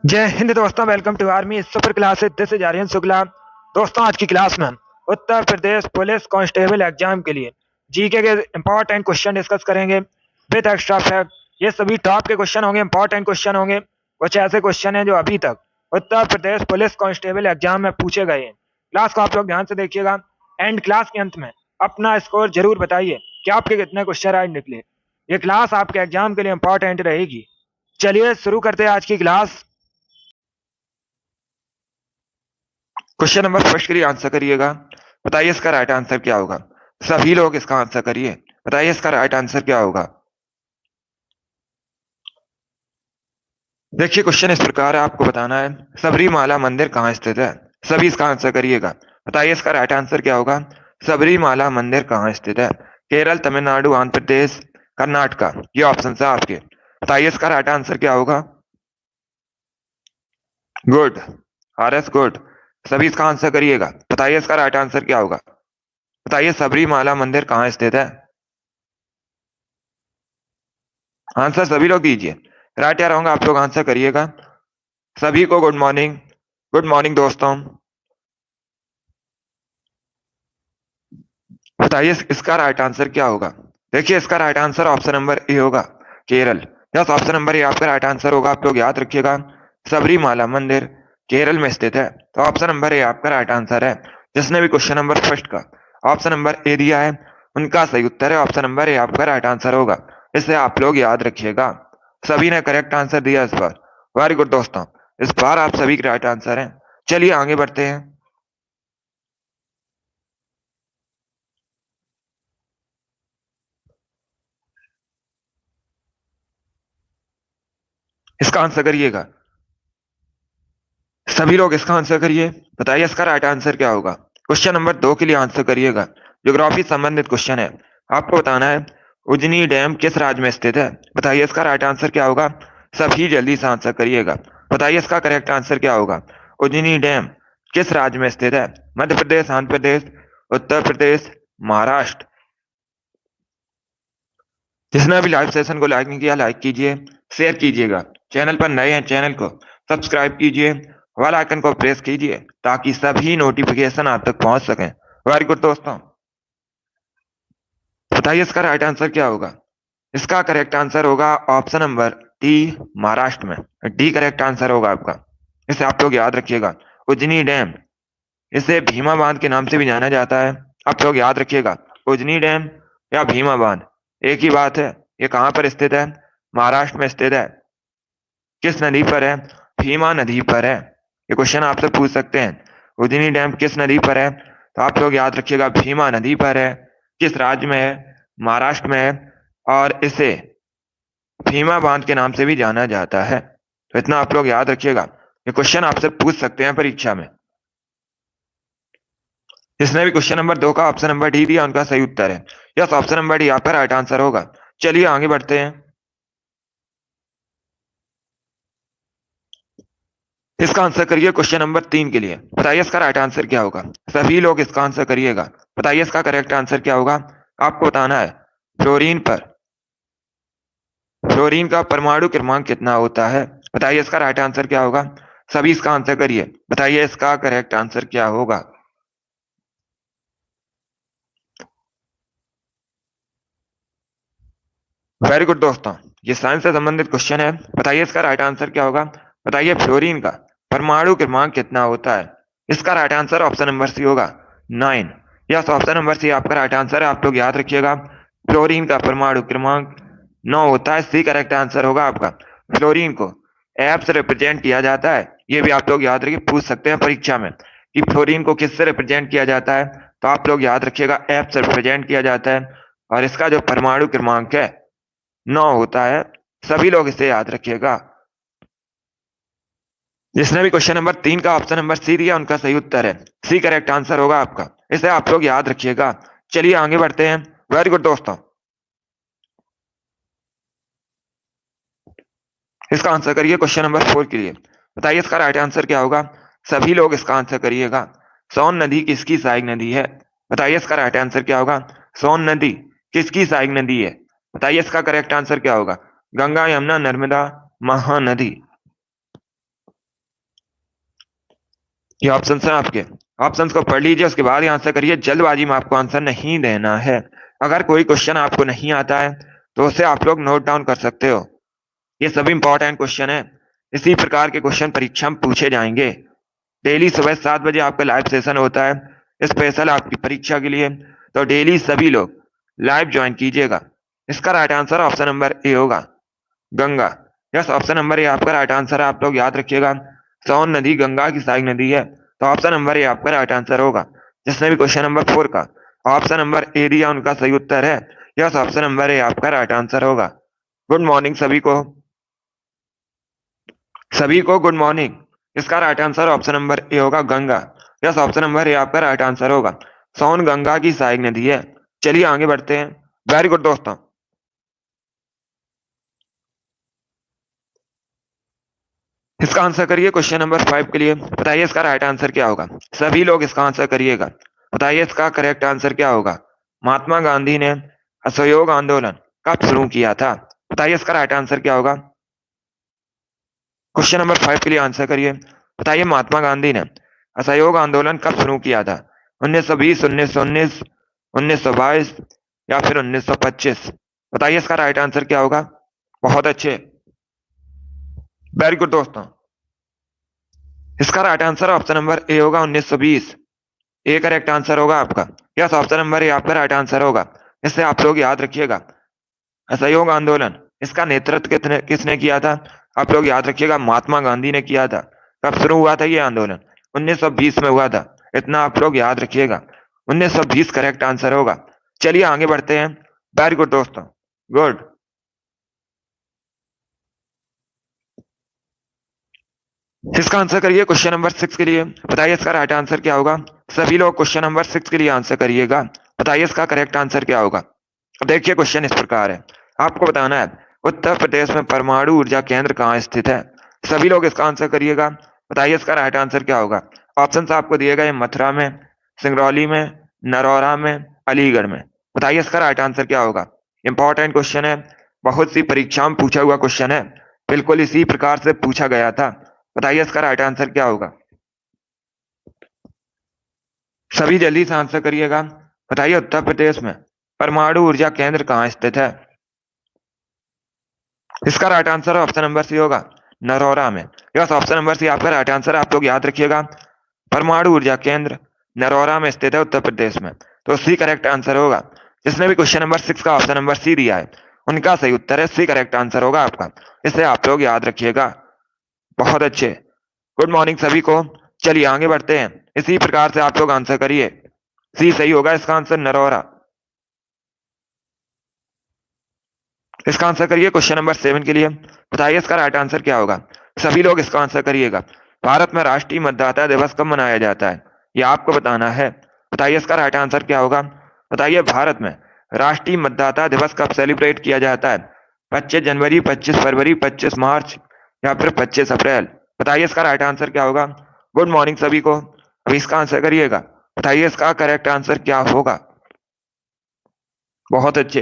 जय हिंद दोस्तों, welcome to army super classes. This is Aryan Shukla. दोस्तों, आज की क्लास में हम Uttar Pradesh police constable exam के लिए जीके के इंपॉर्टेंट क्वेश्चन डिस्कस करेंगे विद एक्स्ट्रा फैक्ट। ये सभी टॉप के क्वेश्चन होंगे, इंपॉर्टेंट क्वेश्चन होंगे। कुछ ऐसे क्वेश्चन हैं जो अभी तक उत्तर प्रदेश पुलिस कांस्टेबल एग्जाम में पूछे गए हैं। क्लास को आप लोग ध्यान से देखिएगा। एंड क्लास के अंत में अपना स्कोर जरूर बताइए कि आपके कितने क्वेश्चन राइट निकले। ये क्लास आपके एग्जाम के लिए इंपॉर्टेंट रहेगी। चलिए शुरू करते हैं आज की क्लास। क्वेश्चन नंबर फर्स्ट के लिए आंसर करिएगा। बताइए इसका राइट आंसर क्या होगा। सभी लोग इसका आंसर करिए। बताइए इसका राइट आंसर क्या होगा। देखिए, क्वेश्चन इस प्रकार है, आपको बताना है सबरीमाला मंदिर कहाँ स्थित है। सभी इसका आंसर करिएगा। बताइए इसका राइट आंसर क्या होगा। सबरीमाला मंदिर कहाँ स्थित है। केरल, तमिलनाडु, आंध्र प्रदेश, कर्नाटका, ये ऑप्शन है आपके। बताइए इसका राइट आंसर क्या होगा। Good, R S good. सभी इसका आंसर करिएगा। बताइए इसका राइट आंसर क्या होगा। बताइए सबरीमाला मंदिर कहाँ स्थित है। आंसर सभी लोग दीजिए। राइट या रॉन्ग आप लोग आंसर करिएगा। सभी को गुड मॉर्निंग। गुड मॉर्निंग दोस्तों। बताइए इसका राइट आंसर क्या होगा। देखिए, इसका right answer option number A होगा, Kerala. Yes, option number A आपका राइट आंसर होगा। आप लोग याद रखिएगा, सबरीमाला मंदिर केरल में स्थित है। तो ऑप्शन नंबर ए आपका राइट आंसर है। जिसने भी क्वेश्चन नंबर फर्स्ट का ऑप्शन नंबर ए दिया है, उनका सही उत्तर है ऑप्शन नंबर ए आपका राइट आंसर होगा। इसे आप लोग याद रखिएगा। सभी ने करेक्ट आंसर दिया इस बार। वेरी गुड दोस्तों, इस बार आप सभी के राइट आंसर हैं। चलिए आगे बढ़ते हैं। इसका आंसर करिएगा। सभी लोग इसका आंसर करिए। बताइए इसका राइट आंसर क्या होगा। क्वेश्चन नंबर 2 के लिए आंसर करिएगा। ज्योग्राफी संबंधित क्वेश्चन है। आपको बताना है उजनी डैम किस राज्य में स्थित है। बताइए इसका राइट आंसर क्या होगा। सभी जल्दी से आंसर करिएगा। बताइए इसका करेक्ट आंसर क्या होगा। उजनी डैम किस राज्य में स्थित है। मध्य प्रदेश, आंध्र प्रदेश, उत्तर प्रदेश, महाराष्ट्र। जिसने अभी लाइव सेशन को लाइक नहीं किया, लाइक कीजिए, शेयर कीजिएगा। चैनल पर नए हैं, चैनल को सब्सक्राइब कीजिए, वाला आइकन को प्रेस कीजिए ताकि सभी नोटिफिकेशन आप तक पहुंच सकें। वेरी गुड दोस्तों। बताइए इसका राइट आंसर क्या होगा। इसका करेक्ट आंसर होगा ऑप्शन नंबर डी, महाराष्ट्र में। डी करेक्ट आंसर होगा आपका। इसे आप लोग याद रखिएगा। उजनी डैम, इसे भीमा बांध के नाम से भी जाना जाता है। आप लोग याद रखिएगा, उजनी डैम या भीमा बांध एक ही बात है। ये कहाँ पर स्थित है। महाराष्ट्र में स्थित है। किस नदी पर है। भीमा नदी पर है। ये क्वेश्चन आपसे पूछ सकते हैं, उजनी डैम किस नदी पर है। तो आप लोग याद रखिएगा, भीमा नदी पर है। किस राज्य में है। महाराष्ट्र में है। और इसे भीमा बांध के नाम से भी जाना जाता है। तो इतना आप लोग याद रखिएगा। ये क्वेश्चन आपसे पूछ सकते हैं परीक्षा में। जिसने भी क्वेश्चन नंबर 2 का ऑप्शन नंबर डी दिया, उनका सही उत्तर है। यस, ऑप्शन नंबर डी आपका राइट आंसर होगा। चलिए आगे बढ़ते हैं। इसका आंसर करिए क्वेश्चन नंबर 3 के लिए। बताइए इसका राइट आंसर क्या होगा। सभी लोग इसका आंसर करिएगा। बताइए इसका करेक्ट आंसर क्या होगा। आपको बताना है फ्लोरीन का परमाणु क्रमांक कितना होता है। बताइए इसका राइट आंसर क्या होगा। सभी इसका आंसर करिए। बताइए इसका करेक्ट आंसर क्या होगा। वेरी गुड दोस्तों, ये साइंस से संबंधित क्वेश्चन है। बताइए इसका राइट आंसर क्या होगा। बताइए फ्लोरीन का परमाणु क्रमांक कितना होता है। इसका right answer option number C होगा, 9। यस, ऑप्शन नंबर सी आपका राइट आंसर है। आप लोग याद रखिएगा, फ्लोरीन का परमाणु क्रमांक 9 होता है। सी करेक्ट आंसर होगा आपका। फ्लोरीन को एफ से रिप्रेजेंट किया जाता है। ये भी आप लोग याद रखिए, पूछ सकते हैं परीक्षा में कि फ्लोरीन को किससे रिप्रेजेंट किया जाता है। तो आप लोग याद रखिएगा, एफ से रिप्रेजेंट किया जाता है। और इसका जो परमाणु क्रमांक है 9 होता है। सभी लोग इसे याद रखिएगा। जिसने भी क्वेश्चन नंबर 3 का ऑप्शन नंबर सी दिया, उनका सही उत्तर है। सी करेक्ट आंसर होगा आपका। इसे आप लोग याद रखिएगा। चलिए आगे बढ़ते हैं। वेरी गुड दोस्तों, इसका आंसर करिए क्वेश्चन नंबर 4 के लिए। बताइए इसका राइट आंसर क्या होगा। सभी लोग इसका आंसर करिएगा। सोन नदी किसकी सहायक नदी है। बताइए इसका राइट आंसर क्या होगा। सोन नदी किसकी सहायक नदी है। बताइए इसका करेक्ट आंसर क्या होगा। गंगा, यमुना, नर्मदा, महानदी। ये ऑप्शन है आपके। ऑप्शन को पढ़ लीजिए, उसके बाद ही आंसर करिए। जल्दबाजी में आपको आंसर नहीं देना है। अगर कोई क्वेश्चन आपको नहीं आता है तो उसे आप लोग नोट डाउन कर सकते हो। ये सभी इंपॉर्टेंट क्वेश्चन है। इसी प्रकार के क्वेश्चन परीक्षा में पूछे जाएंगे। डेली सुबह 7 बजे आपका लाइव सेशन होता है, स्पेशल आपकी परीक्षा के लिए। तो डेली सभी लोग लाइव ज्वाइन कीजिएगा। इसका right answer option number A होगा, Ganga. Yes, option number A आपका राइट आंसर है। आप लोग याद रखिएगा, सोन नदी गंगा की सहायक नदी है। तो ऑप्शन नंबर ए आपका राइट आंसर होगा। जिसने भी क्वेश्चन नंबर 4 का ऑप्शन नंबर ए दिया उनका सही उत्तर है। यस, ऑप्शन नंबर ए आपका राइट आंसर होगा। गुड मॉर्निंग सभी को, सभी को गुड मॉर्निंग। इसका right answer option number A होगा, Ganga. Yes, option number A आपका राइट आंसर होगा। सोन गंगा की सहायक नदी है। चलिए आगे बढ़ते हैं। वेरी गुड दोस्तों। इसका आंसर करिए क्वेश्चन नंबर 5 के लिए। बताइए इसका राइट आंसर क्या होगा। सभी लोग इसका आंसर करिएगा। बताइए इसका करेक्ट आंसर क्या होगा। महात्मा गांधी ने असहयोग आंदोलन कब शुरू किया था। बताइए इसका राइट आंसर क्या होगा। क्वेश्चन नंबर 5 के लिए आंसर करिए। बताइए महात्मा गांधी ने असहयोग आंदोलन कब शुरू किया था। 1920, 1919, 1922 या फिर 1925। बताइए इसका राइट आंसर क्या होगा। बहुत अच्छे, वेरी गुड दोस्तों। इसका right answer option number A होगा, 1920। ए करेक्ट आंसर होगा आपका। यस, ऑप्शन नंबर ए आपका राइट आंसर होगा। इससे आप लोग याद रखिएगा, असहयोग आंदोलन इसका नेतृत्व किसने किया था। आप लोग याद रखिएगा, महात्मा गांधी ने किया था। कब शुरू हुआ था ये आंदोलन। 1920 में हुआ था। इतना आप लोग याद रखिएगा, 1920 करेक्ट आंसर होगा। चलिए आगे बढ़ते हैं। वेरी गुड दोस्तों, गुड। इसका आंसर करिए क्वेश्चन नंबर 6 के लिए। बताइए इसका राइट आंसर क्या होगा। सभी लोग क्वेश्चन नंबर 6 के लिए आंसर करिएगा। बताइए इसका करेक्ट आंसर क्या होगा। अब देखिए क्वेश्चन इस प्रकार है। आपको बताना है उत्तर प्रदेश में परमाणु ऊर्जा केंद्र कहाँ स्थित है। सभी लोग इसका आंसर करिएगा। बताइए इसका राइट आंसर क्या होगा। ऑप्शन आपको दिए गए, मथुरा में, सिंगरौली में, नरौरा में, अलीगढ़ में। बताइए इसका राइट आंसर क्या होगा। इंपॉर्टेंट क्वेश्चन है, बहुत सी परीक्षाओं में पूछा हुआ क्वेश्चन है, बिल्कुल इसी प्रकार से पूछा गया था। बताइए इसका राइट आंसर क्या होगा। सभी जल्दी से आंसर करिएगा। बताइए उत्तर प्रदेश में परमाणु ऊर्जा केंद्र कहाँ स्थित है। इसका right answer option number C होगा, नरौरा में। यस, ऑप्शन नंबर सी आपका राइट आंसर। आप लोग याद रखिएगा, परमाणु ऊर्जा केंद्र नरौरा में स्थित है, उत्तर प्रदेश में। तो सी करेक्ट आंसर होगा। जिसने भी क्वेश्चन नंबर 6 का ऑप्शन नंबर सी दिया है उनका सही उत्तर है, सी करेक्ट आंसर होगा आपका। इसे आप लोग याद रखिएगा। बहुत अच्छे, गुड मॉर्निंग सभी को। चलिए आगे बढ़ते हैं। इसी प्रकार से आप लोग आंसर करिए। सी सही होगा इसका आंसर, नरौरा। इसका आंसर करिए क्वेश्चन नंबर 7 के लिए। बताइए इसका राइट आंसर क्या होगा। सभी लोग इसका आंसर करिएगा। भारत में राष्ट्रीय मतदाता दिवस कब मनाया जाता है, यह आपको बताना है। बताइए इसका राइट आंसर क्या होगा। बताइए भारत में राष्ट्रीय मतदाता दिवस कब सेलिब्रेट किया जाता है। 25 जनवरी, 25 फरवरी, 25 मार्च या फिर 25 अप्रैल। बताइए इसका राइट आंसर क्या होगा। गुड मॉर्निंग सभी को। अभी इसका आंसर करिएगा। बताइए इसका करेक्ट आंसर क्या होगा। बहुत अच्छे,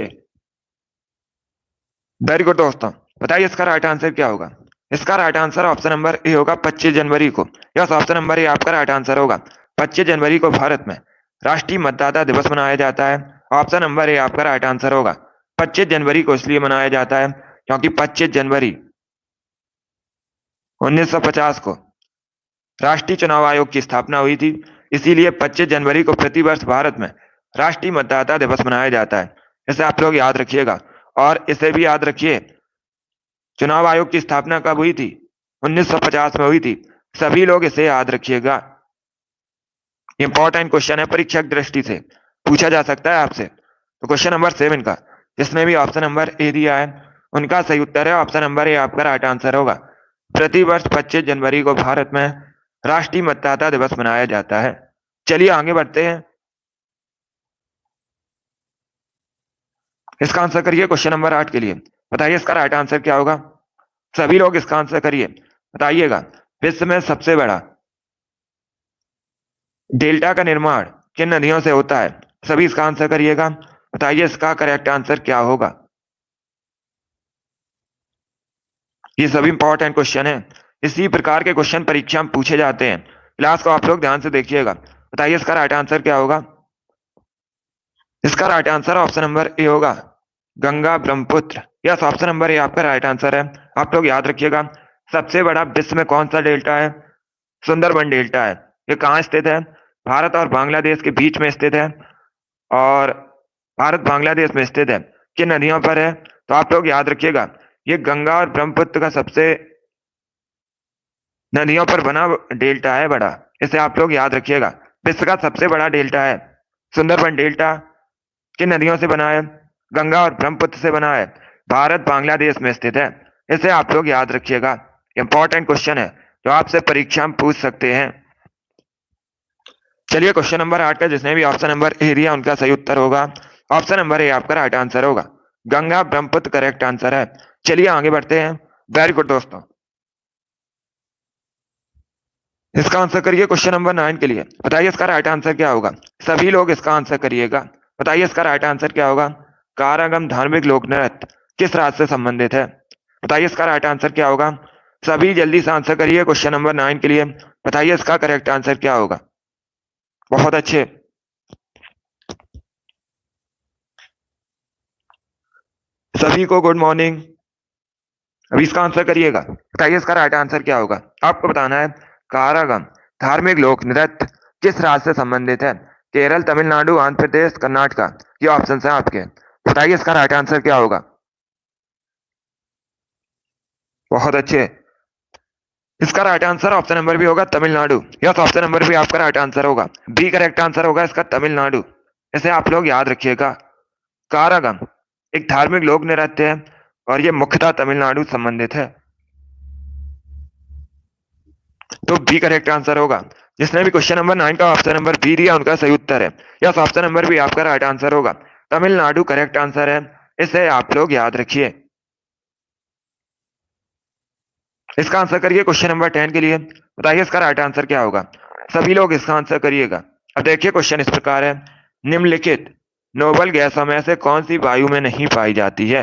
वेरी गुड दोस्तों। बताइए इसका राइट आंसर क्या होगा। इसका right answer option number A होगा, 25 जनवरी को। यस, ऑप्शन नंबर ए आपका राइट आंसर होगा। 25 जनवरी को भारत में राष्ट्रीय मतदाता दिवस मनाया जाता है। ऑप्शन नंबर ए आपका राइट आंसर होगा। 25 जनवरी को इसलिए मनाया जाता है क्योंकि 25 जनवरी 1950 को राष्ट्रीय चुनाव आयोग की स्थापना हुई थी। इसीलिए 25 जनवरी को प्रतिवर्ष भारत में राष्ट्रीय मतदाता दिवस मनाया जाता है। इसे आप लोग याद रखिएगा। और इसे भी याद रखिए, चुनाव आयोग की स्थापना कब हुई थी, 1950 में हुई थी। सभी लोग इसे याद रखिएगा। इंपॉर्टेंट क्वेश्चन है, परीक्षा की दृष्टि से पूछा जा सकता है आपसे। तो क्वेश्चन नंबर 7 का जिसने भी ऑप्शन नंबर ए दिया है उनका सही उत्तर है ऑप्शन नंबर ए आपका राइट आंसर होगा। प्रतिवर्ष 25 जनवरी को भारत में राष्ट्रीय मतदाता दिवस मनाया जाता है। चलिए आगे बढ़ते हैं। इसका आंसर करिए क्वेश्चन नंबर 8 के लिए। बताइए इसका राइट आंसर क्या होगा। सभी लोग इसका आंसर करिए। बताइएगा, विश्व में सबसे बड़ा डेल्टा का निर्माण किन नदियों से होता है। सभी इसका आंसर करिएगा। बताइए इसका करेक्ट आंसर क्या होगा। ये सभी इंपॉर्टेंट क्वेश्चन है। इसी प्रकार के क्वेश्चन परीक्षा में पूछे जाते हैं। क्लास को आप लोग ध्यान से देखिएगा। बताइए इसका राइट आंसर क्या होगा। इसका right answer option number A होगा, Ganga Brahmaputra. Yes, option number A आपका राइट आंसर है। आप लोग याद रखिएगा, सबसे बड़ा विश्व में कौन सा डेल्टा है? सुंदरबन डेल्टा है। ये कहाँ स्थित है? भारत और बांग्लादेश के बीच में स्थित है, और भारत बांग्लादेश में स्थित है। किन नदियों पर है? तो आप लोग याद रखिएगा, ये गंगा और ब्रह्मपुत्र का सबसे नदियों पर बना डेल्टा है बड़ा। इसे आप लोग याद रखिएगा, विश्व का सबसे बड़ा डेल्टा है सुंदरबन डेल्टा। किन नदियों से बना है? गंगा और ब्रह्मपुत्र से बना है, भारत बांग्लादेश में स्थित है। इसे आप लोग याद रखिएगा, इंपॉर्टेंट क्वेश्चन है जो आपसे परीक्षा में पूछ सकते हैं। चलिए क्वेश्चन नंबर 8 का जिसने भी ऑप्शन नंबर ए दिया उनका सही उत्तर होगा ऑप्शन नंबर ए, आपका राइट आंसर होगा। गंगा ब्रह्मपुत्र करेक्ट आंसर है। चलिए आगे बढ़ते हैं। वेरी गुड दोस्तों, इसका आंसर करिए क्वेश्चन नंबर 9 के लिए। बताइए इसका राइट आंसर क्या होगा। सभी लोग इसका आंसर करिएगा। बताइए इसका राइट आंसर क्या होगा। कारागम धार्मिक लोक नृत्य किस राज्य से संबंधित है? बताइए इसका राइट आंसर क्या होगा। सभी जल्दी से आंसर करिए क्वेश्चन नंबर 9 के लिए। बताइए इसका करेक्ट आंसर क्या होगा। बहुत अच्छे, सभी को गुड मॉर्निंग। अभी इसका आंसर करिएगा। बताइए इसका राइट आंसर क्या होगा। आपको बताना है कारागम धार्मिक लोक नृत्य किस राज्य से संबंधित है? केरल, तमिलनाडु, आंध्र प्रदेश, कर्नाटका। ये ऑप्शन है आपके। बताइए इसका राइट आंसर क्या होगा। बहुत अच्छे, इसका right answer option number B होगा Tamil Nadu. Yes, option number B आपका राइट आंसर होगा। बी करेक्ट आंसर होगा इसका तमिलनाडु। इसे आप लोग याद रखिएगा। कारागम एक धार्मिक लोक नृत्य है और ये मुख्यतः तमिलनाडु संबंधित है, तो बी करेक्ट आंसर होगा। जिसने भी क्वेश्चन नंबर 9 का ऑप्शन नंबर बी दिया उनका सही उत्तर है। यस, ऑप्शन नंबर बी आपका राइट आंसर होगा। तमिलनाडु करेक्ट आंसर है। इसे आप लोग याद रखिए। इसका आंसर करिए क्वेश्चन नंबर 10 के लिए। बताइए इसका राइट आंसर क्या होगा। सभी लोग इसका आंसर करिएगा। अब देखिए क्वेश्चन इस प्रकार है, निम्नलिखित नोबल गैसों में से कौन सी वायु में नहीं पाई जाती है?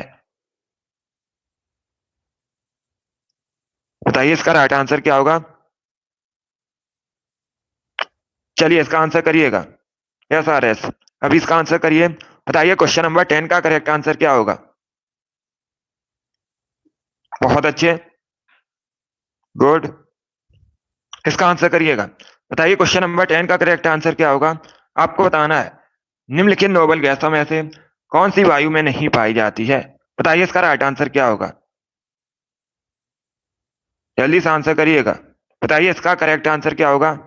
बताइए इसका राइट आंसर क्या होगा। चलिए इसका आंसर करिएगा। यस आर एस, अभी इसका आंसर करिए। बताइए क्वेश्चन नंबर 10 का करेक्ट आंसर क्या होगा। बहुत अच्छे, गुड, इसका आंसर करिएगा। बताइए क्वेश्चन नंबर 10 का करेक्ट आंसर क्या होगा। आपको बताना है निम्नलिखित नोबल गैसों में से कौन सी वायु में नहीं पाई जाती है? बताइए इसका राइट आंसर क्या होगा। जल्दी से आंसर करिएगा। बताइए इसका करेक्ट आंसर क्या होगा।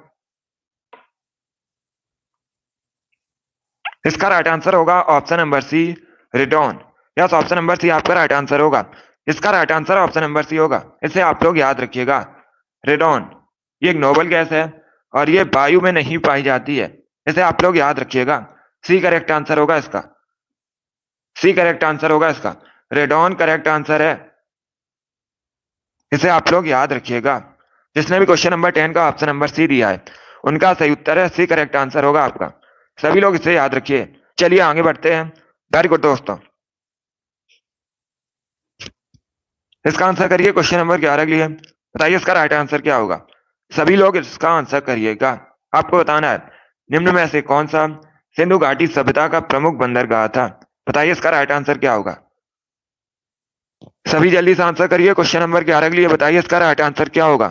इसका राइट आंसर होगा option number C, radon. Yes, option number C आपका राइट आंसर होगा। इसका right answer option number C होगा। इसे आप लोग याद रखिएगा। रेडॉन ये एक नोबल गैस है और ये वायु में नहीं पाई जाती है। इसे आप लोग याद रखिएगा। सी करेक्ट आंसर होगा इसका। सी करेक्ट आंसर होगा इसका। रेडॉन करेक्ट आंसर है। इसे आप लोग याद रखिएगा। जिसने भी क्वेश्चन नंबर 10 का ऑप्शन नंबर सी दिया है उनका सही उत्तर है सी करेक्ट आंसर होगा आपका। सभी लोग इसे याद रखिए। चलिए आगे बढ़ते हैं। वेरी गुड दोस्तों, इसका आंसर करिए क्वेश्चन नंबर 11 के लिए। बताइए इसका राइट आंसर क्या होगा। सभी लोग इसका आंसर करिएगा। आपको बताना है निम्न में से कौन सा सिंधु घाटी सभ्यता का प्रमुख बंदरगाह था? बताइए इसका राइट आंसर क्या होगा। सभी जल्दी से आंसर करिए क्वेश्चन नंबर 11 के लिए। बताइए इसका राइट आंसर क्या होगा।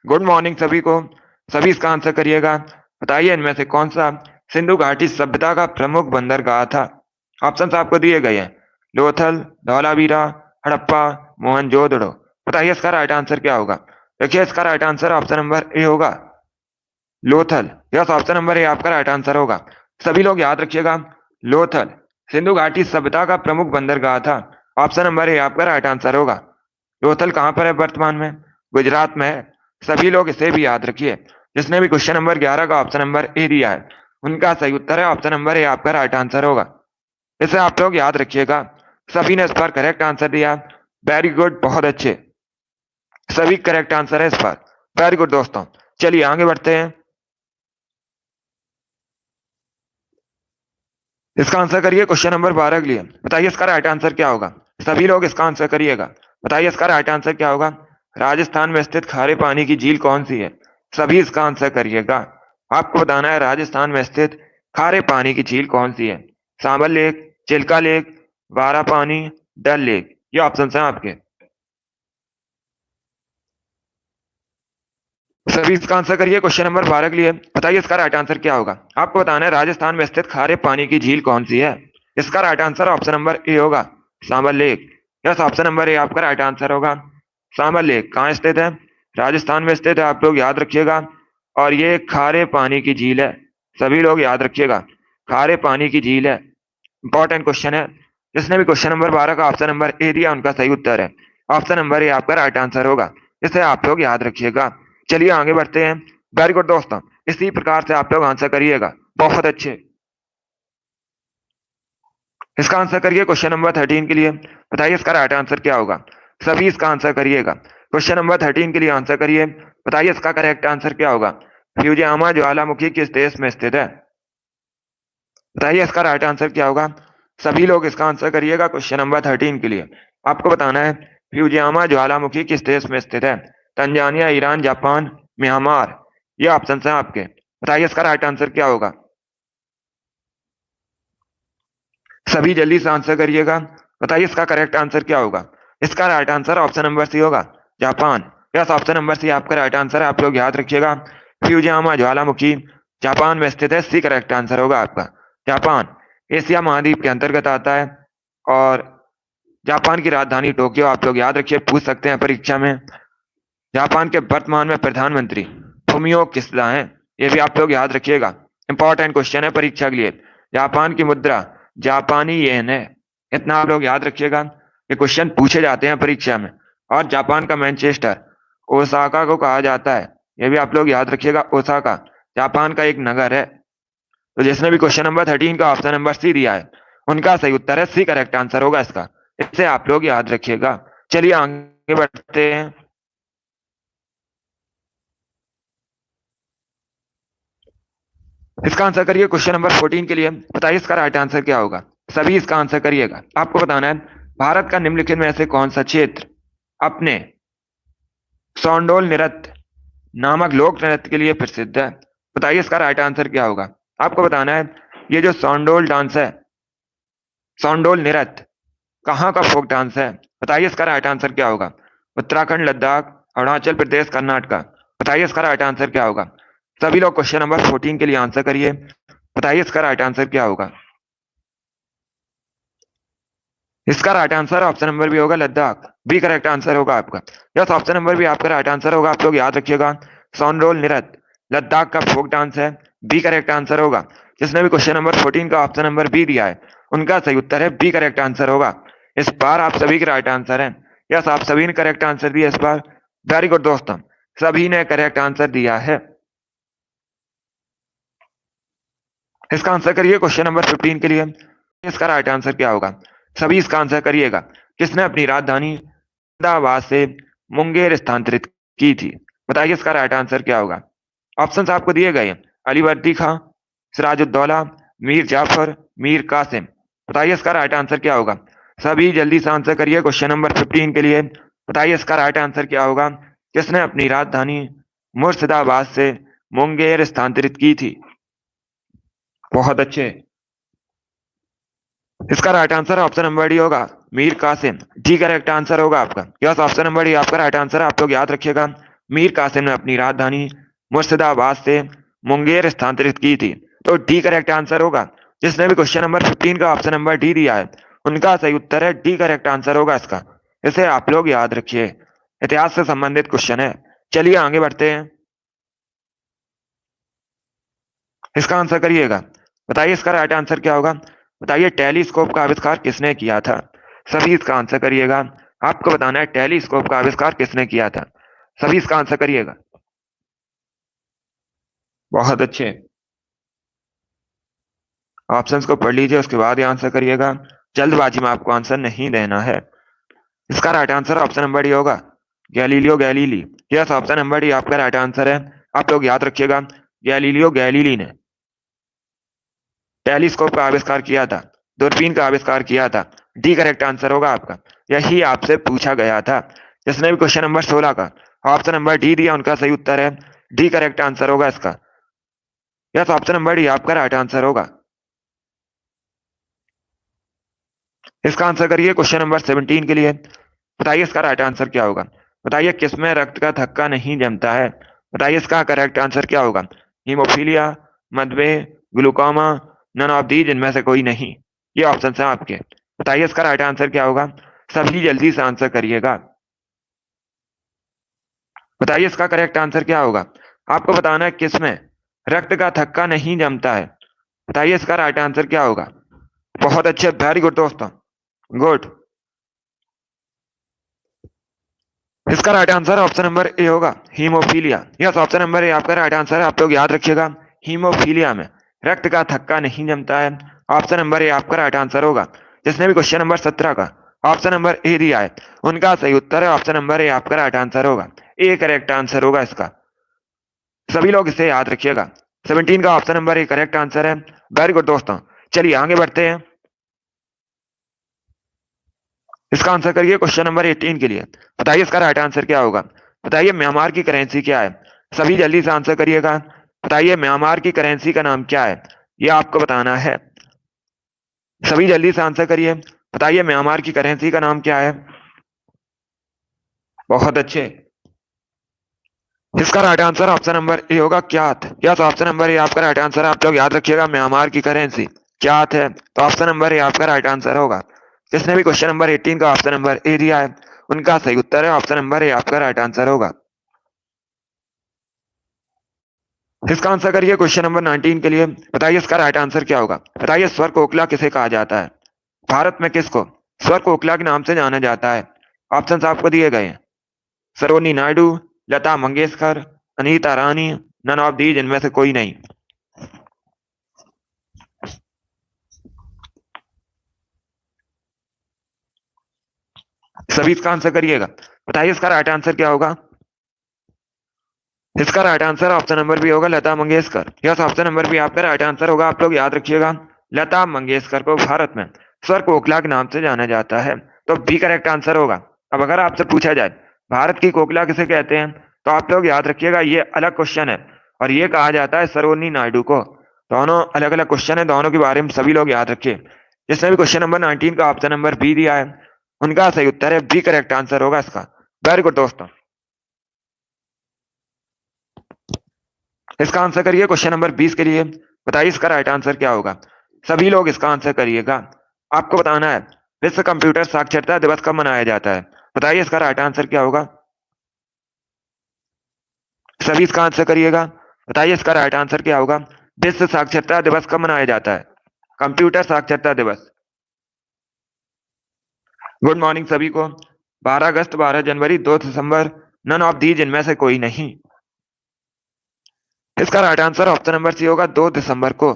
गुड मॉर्निंग सभी को, सभी इसका आंसर करिएगा। बताइए इनमें से कौन सा सिंधु घाटी सभ्यता का प्रमुख बंदरगाह था? ऑप्शन आपको दिए गए हैं, लोथल, धौलावीरा, हड़प्पा, मोहनजोदड़ो। बताइए इसका राइट आंसर क्या होगा। देखिए इसका right answer option number A होगा, Lothal. Yes, option number A आपका राइट आंसर होगा। सभी लोग याद रखिएगा, लोथल सिंधु घाटी सभ्यता का प्रमुख बंदरगाह था। ऑप्शन नंबर ए आपका राइट आंसर होगा। लोथल कहाँ पर है वर्तमान में? गुजरात में है। सभी लोग इसे भी याद रखिए। जिसने भी क्वेश्चन नंबर 11 का ऑप्शन नंबर ए दिया है उनका सही उत्तर है ऑप्शन नंबर ए आपका राइट आंसर होगा। इसे आप लोग याद रखिएगा। सभी ने इस पर करेक्ट आंसर दिया। वेरी गुड, बहुत अच्छे, सभी करेक्ट आंसर है इस पर। वेरी गुड दोस्तों, चलिए आगे बढ़ते हैं। इसका आंसर करिए क्वेश्चन नंबर 12 के लिए। बताइए इसका राइट आंसर क्या होगा। सभी लोग इसका आंसर करिएगा। बताइए इसका राइट आंसर क्या होगा। राजस्थान में स्थित खारे पानी की झील कौन सी है? सभी इसका आंसर करिएगा। आपको बताना है राजस्थान में स्थित खारे पानी की झील कौन सी है। सांबर लेक, चिल्का लेक, बारा पानी, डल लेक। ये ऑप्शन है आपके। सभी इसका आंसर करिए। क्वेश्चन नंबर 12 के लिए बताइए इसका राइट आंसर क्या होगा। आपको बताना है राजस्थान में स्थित खारे पानी की झील कौन सी है। इसका right answer option number A होगा, Sambhar lake. Yes, option number A आपका राइट आंसर होगा। सांबर लेक कहाँ स्थित है? राजस्थान में स्थित है, आप लोग याद रखिएगा। और ये खारे पानी की झील है। सभी लोग याद रखिएगा, खारे पानी की झील है। इंपॉर्टेंट क्वेश्चन है। जिसने भी क्वेश्चन नंबर 12 का ऑप्शन नंबर ए दिया उनका सही उत्तर है। ऑप्शन नंबर ए आपका राइट आंसर होगा। इसे आप लोग याद रखिएगा। चलिए आगे बढ़ते हैं। वेरी गुड दोस्तों, इसी प्रकार से आप लोग आंसर करिएगा। बहुत अच्छे। इसका आंसर करिए क्वेश्चन नंबर 13 के लिए। बताइए इसका राइट आंसर क्या होगा। सभी इसका आंसर करिएगा। क्वेश्चन नंबर 13 के लिए आंसर करिए। बताइए इसका करेक्ट आंसर क्या होगा। फ्यूजियामा ज्वालामुखी किस देश में स्थित है? बताइए इसका राइट आंसर क्या होगा। सभी लोग इसका आंसर करिएगा। क्वेश्चन नंबर 13 के लिए आपको बताना है फ्यूजियामा ज्वालामुखी किस देश में स्थित है। Tanzania, Iran, Japan, Myanmar. ये ऑप्शन है आपके। बताइए इसका राइट आंसर क्या होगा। सभी जल्दी से आंसर करिएगा। बताइए इसका करेक्ट आंसर क्या होगा। इसका right answer option number C होगा, Japan. Yes, option number C आपका राइट आंसर है। आप लोग याद रखिएगा, फ्यूजियामा ज्वालामुखी जापान में स्थित है। सी करेक्ट आंसर होगा आपका, जापान। एशिया महाद्वीप के अंतर्गत आता है। और जापान की राजधानी टोक्यो। आप लोग याद रखिए, पूछ सकते हैं परीक्षा में। जापान के वर्तमान में प्रधानमंत्री फुमियो किशिदा हैं। ये भी आप लोग याद रखिएगा। इंपॉर्टेंट क्वेश्चन है परीक्षा के लिए। जापान की मुद्रा जापानी येन है। इतना आप लोग याद रखिएगा, ये क्वेश्चन पूछे जाते हैं परीक्षा में। और जापान का मैनचेस्टर ओसाका को कहा जाता है। ये भी आप लोग याद रखिएगा, ओसाका जापान का एक नगर है। तो जिसने भी क्वेश्चन नंबर 13 का ऑप्शन नंबर सी दिया है उनका सही उत्तर है सी करेक्ट आंसर होगा इसका। इसे आप लोग याद रखिएगा। चलिए आगे बढ़ते हैं। इसका आंसर करिए क्वेश्चन नंबर 14 के लिए। बताइए इसका राइट आंसर क्या होगा। सभी इसका आंसर करिएगा। आपको बताना है भारत का निम्नलिखित में से कौन सा क्षेत्र अपने सौंडोल नृत्य नामक लोक नृत्य के लिए प्रसिद्ध है। बताइए इसका राइट आंसर क्या होगा। आपको बताना है ये जो सौंडोल डांस है, सौंडोल नृत्य कहाँ का फोक डांस है। बताइए इसका राइट आंसर क्या होगा। उत्तराखंड, लद्दाख, अरुणाचल प्रदेश, कर्नाटका। बताइए इसका राइट आंसर क्या होगा। सभी लोग क्वेश्चन नंबर 14 के लिए आंसर करिए। बताइए इसका राइट आंसर क्या होगा। इसका right answer option number B होगा, लद्दाख। बी करेक्ट आंसर होगा आपका। यस, ऑप्शन नंबर बी आपका राइट आंसर होगा। आप लोग याद रखिएगा, सौंडोल नृत्य लद्दाख का फोक डांस है। बी करेक्ट आंसर होगा। जिसने भी क्वेश्चन नंबर 14 का ऑप्शन नंबर बी दिया है उनका सही उत्तर है बी करेक्ट आंसर होगा। इस बार आप सभी के राइट आंसर है। यस, आप सभी ने करेक्ट आंसर दिया इस बार। वेरी गुड दोस्तों, सभी ने करेक्ट आंसर दिया है। इसका आंसर करिए क्वेश्चन नंबर 15 के लिए। इसका राइट आंसर क्या होगा। सभी इसका आंसर करिएगा। किसने अपनी राजधानी अहमदाबाद से मुंगेर स्थानांतरित की थी। बताइए इसका राइट आंसर क्या होगा। ऑप्शंस आपको दिए गए हैं, अली वर्दी खां, सिराजुद्दौला, मीर जाफर, मीर कासिम। बताइए इसका राइट आंसर क्या होगा। सभी जल्दी से आंसर करिए क्वेश्चन नंबर 15 के लिए। बताइए इसका राइट आंसर क्या होगा। किसने अपनी राजधानी मुर्शिदाबाद से मुंगेर स्थानांतरित की थी। बहुत अच्छे। इसका right answer option number D होगा, Mir Qasim. D correct answer होगा आपका। यस, ऑप्शन नंबर डी आपका राइट आंसर है। आप लोग याद रखिएगा, मीर कासिम ने अपनी राजधानी मुर्शिदाबाद से मुंगेर स्थानांतरित की थी। तो डी करेक्ट आंसर होगा। जिसने भी क्वेश्चन नंबर 15 का ऑप्शन नंबर डी दिया है उनका सही उत्तर है डी करेक्ट आंसर होगा इसका। इसे आप लोग याद रखिए, इतिहास से संबंधित क्वेश्चन है। चलिए आगे बढ़ते हैं। इसका आंसर करिएगा। बताइए इसका राइट आंसर क्या होगा। बताइए टेलीस्कोप का आविष्कार किसने किया था। सभी इसका आंसर करिएगा। आपको बताना है टेलीस्कोप का आविष्कार किसने किया था। सभी इसका आंसर करिएगा। बहुत अच्छे। ऑप्शंस को पढ़ लीजिए, उसके बाद ही आंसर करिएगा। जल्दबाजी में आपको आंसर नहीं देना है। इसका right answer option number D होगा, Galileo Galilei. Yes, option number D आपका राइट आंसर है। आप लोग याद रखिएगा, गैलीलियो गैलीली ने टेलीस्कोप का आविष्कार किया था, दूरबीन का आविष्कार किया था। डी करेक्ट आंसर होगा आपका। यही आपसे पूछा गया था। जिसने भी क्वेश्चन नंबर 16 का ऑप्शन नंबर डी दिया उनका सही उत्तर है डी करेक्ट आंसर होगा इसका। यस, ऑप्शन नंबर डी आपका राइट आंसर होगा। इसका आंसर करिए क्वेश्चन नंबर 17 के लिए। बताइए इसका राइट आंसर क्या होगा। बताइए किसमें रक्त का थक्का नहीं जमता है। बताइए इसका करेक्ट आंसर क्या होगा। हीमोफीलिया, मधुमेह, ग्लूकोमा, नन ऑफ दीज इनमें से कोई नहीं। ये ऑप्शन है आपके। बताइए इसका राइट आंसर क्या होगा। सभी जल्दी से आंसर करिएगा। बताइए इसका करेक्ट आंसर क्या होगा। आपको बताना है किसमें रक्त का थक्का नहीं जमता है। बताइए इसका राइट आंसर क्या होगा। बहुत अच्छे, वेरी गुड दोस्तों, गुड। इसका right answer option number A होगा, haemophilia. Yes, option number A आपका राइट आंसर है। आप लोग याद रखिएगा, हीमोफीलिया में रक्त का थक्का नहीं जमता है। ऑप्शन नंबर ए आपका राइट आंसर होगा। जिसने भी क्वेश्चन नंबर 17 का ऑप्शन नंबर ए दिया है उनका सही उत्तर है ऑप्शन नंबर ए आपका राइट आंसर होगा। ए करेक्ट आंसर होगा इसका। सभी लोग इसे याद रखिएगा। 17 का option number A correct answer है। वेरी गुड दोस्तों, चलिए आगे बढ़ते हैं। इसका आंसर करिए क्वेश्चन नंबर 18 के लिए। बताइए इसका राइट आंसर क्या होगा। बताइए म्यांमार की करेंसी क्या है। सभी जल्दी से आंसर करिएगा। बताइए म्यांमार की करेंसी का नाम क्या है, ये आपको बताना है। सभी जल्दी से आंसर करिए। बताइए म्यांमार की करेंसी का नाम क्या है। बहुत अच्छे। इसका right answer option number A होगा, kyat. Yes, option number A आपका राइट आंसर है। आप लोग याद रखिएगा, म्यांमार की करेंसी क्यात है, तो ऑप्शन नंबर ए आपका राइट आंसर होगा। जिसने भी क्वेश्चन नंबर 18 का ऑप्शन नंबर ए दिया है उनका सही उत्तर है ऑप्शन नंबर ए आपका राइट आंसर होगा। इसका आंसर करिए क्वेश्चन नंबर 19 के लिए। बताइए इसका राइट आंसर क्या होगा। बताइए स्वर कोकिला किसे कहा जाता है। भारत में किसको स्वर कोकिला के नाम से जाना जाता है। ऑप्शन आपको दिए गए हैं। सरोनी नायडू, लता मंगेशकर, अनीता रानी, नन ऑफ दीज इनमें से कोई नहीं। सभी इसका आंसर करिएगा। बताइए इसका राइट आंसर क्या होगा। इसका right answer option number B होगा, Lata Mangeshkar. Yes, option number B आपका राइट आंसर होगा। आप लोग याद रखिएगा, लता मंगेशकर को भारत में स्वर कोकिला के नाम से जाना जाता है, तो बी करेक्ट आंसर होगा। अब अगर आपसे पूछा जाए भारत की कोकिला किसे कहते हैं, तो आप लोग याद रखिएगा ये अलग क्वेश्चन है और ये कहा जाता है सरोजिनी नायडू को। दोनों अलग अलग क्वेश्चन है, दोनों के बारे में सभी लोग याद रखिए। जिसने भी क्वेश्चन नंबर 19 का ऑप्शन नंबर बी दिया है उनका सही उत्तर है बी करेक्ट आंसर होगा इसका। वेरी गुड दोस्तों, इसका आंसर करिए क्वेश्चन नंबर 20 के लिए। बताइए इसका राइट आंसर क्या होगा। सभी लोग इसका आंसर करिएगा। आपको बताना है विश्व कंप्यूटर साक्षरता दिवस कब मनाया जाता है। बताइए इसका राइट आंसर क्या होगा। सभी इसका आंसर करिएगा। बताइए इसका राइट आंसर क्या होगा। विश्व साक्षरता दिवस कब मनाया जाता है। कंप्यूटर साक्षरता दिवस। गुड मॉर्निंग सभी को। 12 अगस्त, 12 जनवरी, 2 दिसंबर, नन ऑफ दीज इनमें से कोई नहीं। इसका right answer option number C होगा, 2 दिसंबर को।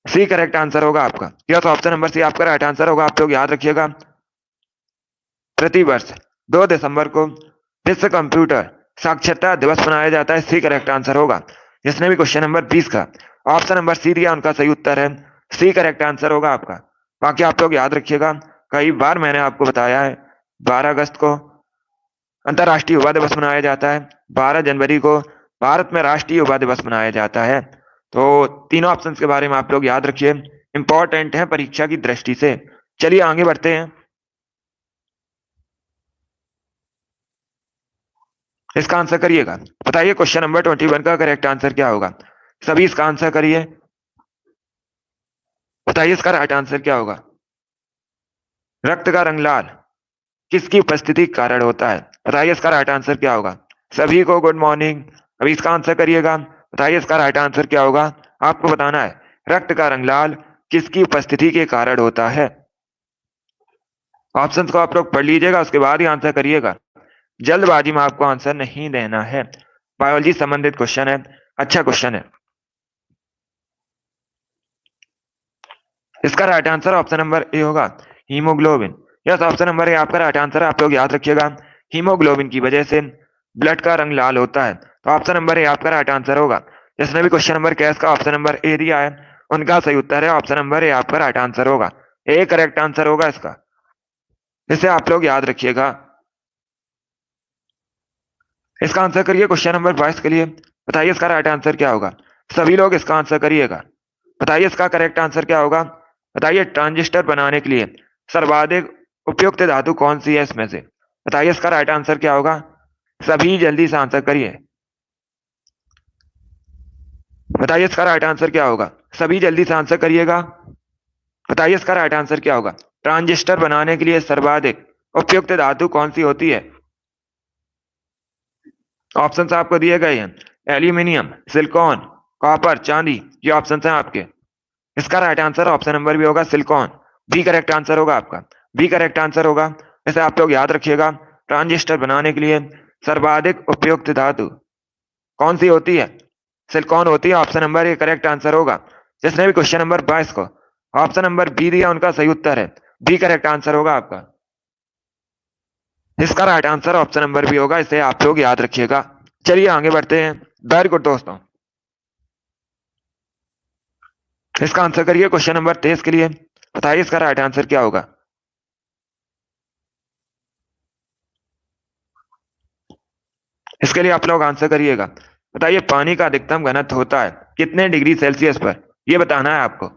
सी करेक्ट आंसर होगा आपका। यस, ऑप्शन नंबर सी आपका राइट आंसर होगा। आप लोग याद रखिएगा, प्रतिवर्ष 2 दिसंबर को विश्व कंप्यूटर साक्षरता दिवस मनाया जाता है। सी करेक्ट आंसर होगा। जिसने भी क्वेश्चन नंबर 20 का ऑप्शन नंबर सी दिया उनका सही उत्तर है सी करेक्ट आंसर होगा आपका। बाकी आप लोग याद रखिएगा, कई बार मैंने आपको बताया है 12 अगस्त को अंतर्राष्ट्रीय युवा दिवस मनाया जाता है, 12 जनवरी को भारत में राष्ट्रीय युवा दिवस मनाया जाता है। तो तीनों ऑप्शन के बारे में आप लोग याद रखिए, इंपॉर्टेंट है परीक्षा की दृष्टि से। चलिए आगे बढ़ते हैं। इसका आंसर करिएगा। बताइए क्वेश्चन नंबर 21 का करेक्ट आंसर क्या होगा। सभी इसका आंसर करिए। बताइए इसका राइट आंसर क्या होगा। रक्त का रंग लाल किसकी उपस्थिति के कारण होता है। बताइए इसका राइट आंसर क्या होगा। सभी को गुड मॉर्निंग। अभी इसका आंसर करिएगा। बताइए इसका राइट आंसर क्या होगा। आपको बताना है रक्त का रंग लाल किसकी उपस्थिति के कारण होता है। ऑप्शन को आप लोग पढ़ लीजिएगा, उसके बाद ही आंसर करिएगा। जल्दबाजी में आपको आंसर नहीं देना है। बायोलॉजी संबंधित क्वेश्चन है, अच्छा क्वेश्चन है। इसका right answer option number A होगा, haemoglobin. Yes, option number A आपका राइट आंसर है। आप लोग याद रखिएगा, हीमोग्लोबिन की वजह से ब्लड का रंग लाल होता है, तो ऑप्शन नंबर ए आपका राइट आंसर होगा। जिसने भी क्वेश्चन नंबर कैस का ऑप्शन नंबर ए दिया है उनका सही उत्तर है ऑप्शन नंबर ए आपका राइट आंसर होगा। ए करेक्ट आंसर होगा इसका। इसे आप लोग याद रखिएगा। इसका आंसर करिए क्वेश्चन नंबर 22 के लिए। बताइए इसका राइट आंसर क्या होगा। सभी लोग इसका आंसर करिएगा। बताइए इसका करेक्ट आंसर क्या होगा। बताइए ट्रांजिस्टर बनाने के लिए सर्वाधिक उपयुक्त धातु कौन सी है इसमें से। बताइए इसका राइट आंसर क्या होगा। सभी जल्दी से आंसर करिए। बताइए इसका राइट आंसर क्या होगा। सभी जल्दी से आंसर करिएगा। बताइए इसका राइट आंसर क्या होगा। ट्रांजिस्टर बनाने के लिए सर्वाधिक उपयुक्त धातु कौन सी होती है। ऑप्शन आपको दिए गए हैं, एल्यूमिनियम, सिलिकॉन, कॉपर, चांदी। ये ऑप्शन है आपके। इसका राइट आंसर ऑप्शन नंबर भी होगा सिलिकॉन। बी करेक्ट आंसर होगा आपका। बी करेक्ट आंसर होगा। इसे आप लोग याद रखिएगा। ट्रांजिस्टर बनाने के लिए सर्वाधिक उपयुक्त धातु कौन सी होती है। सिलिकॉन होती है। Option number A correct answer होगा। जिसने भी क्वेश्चन नंबर 22 को ऑप्शन नंबर बी दिया उनका सही उत्तर है। बी करेक्ट आंसर होगा आपका। इसका right answer option number B होगा। इसे आप लोग याद रखिएगा। चलिए आगे बढ़ते हैं। वेरी गुड दोस्तों। इसका आंसर करिए क्वेश्चन नंबर 23 के लिए। बताइए इसका राइट आंसर क्या होगा। इसके लिए आप लोग आंसर करिएगा। बताइए पानी का अधिकतम घनत्व होता है कितने डिग्री सेल्सियस पर। यह बताना है आपको।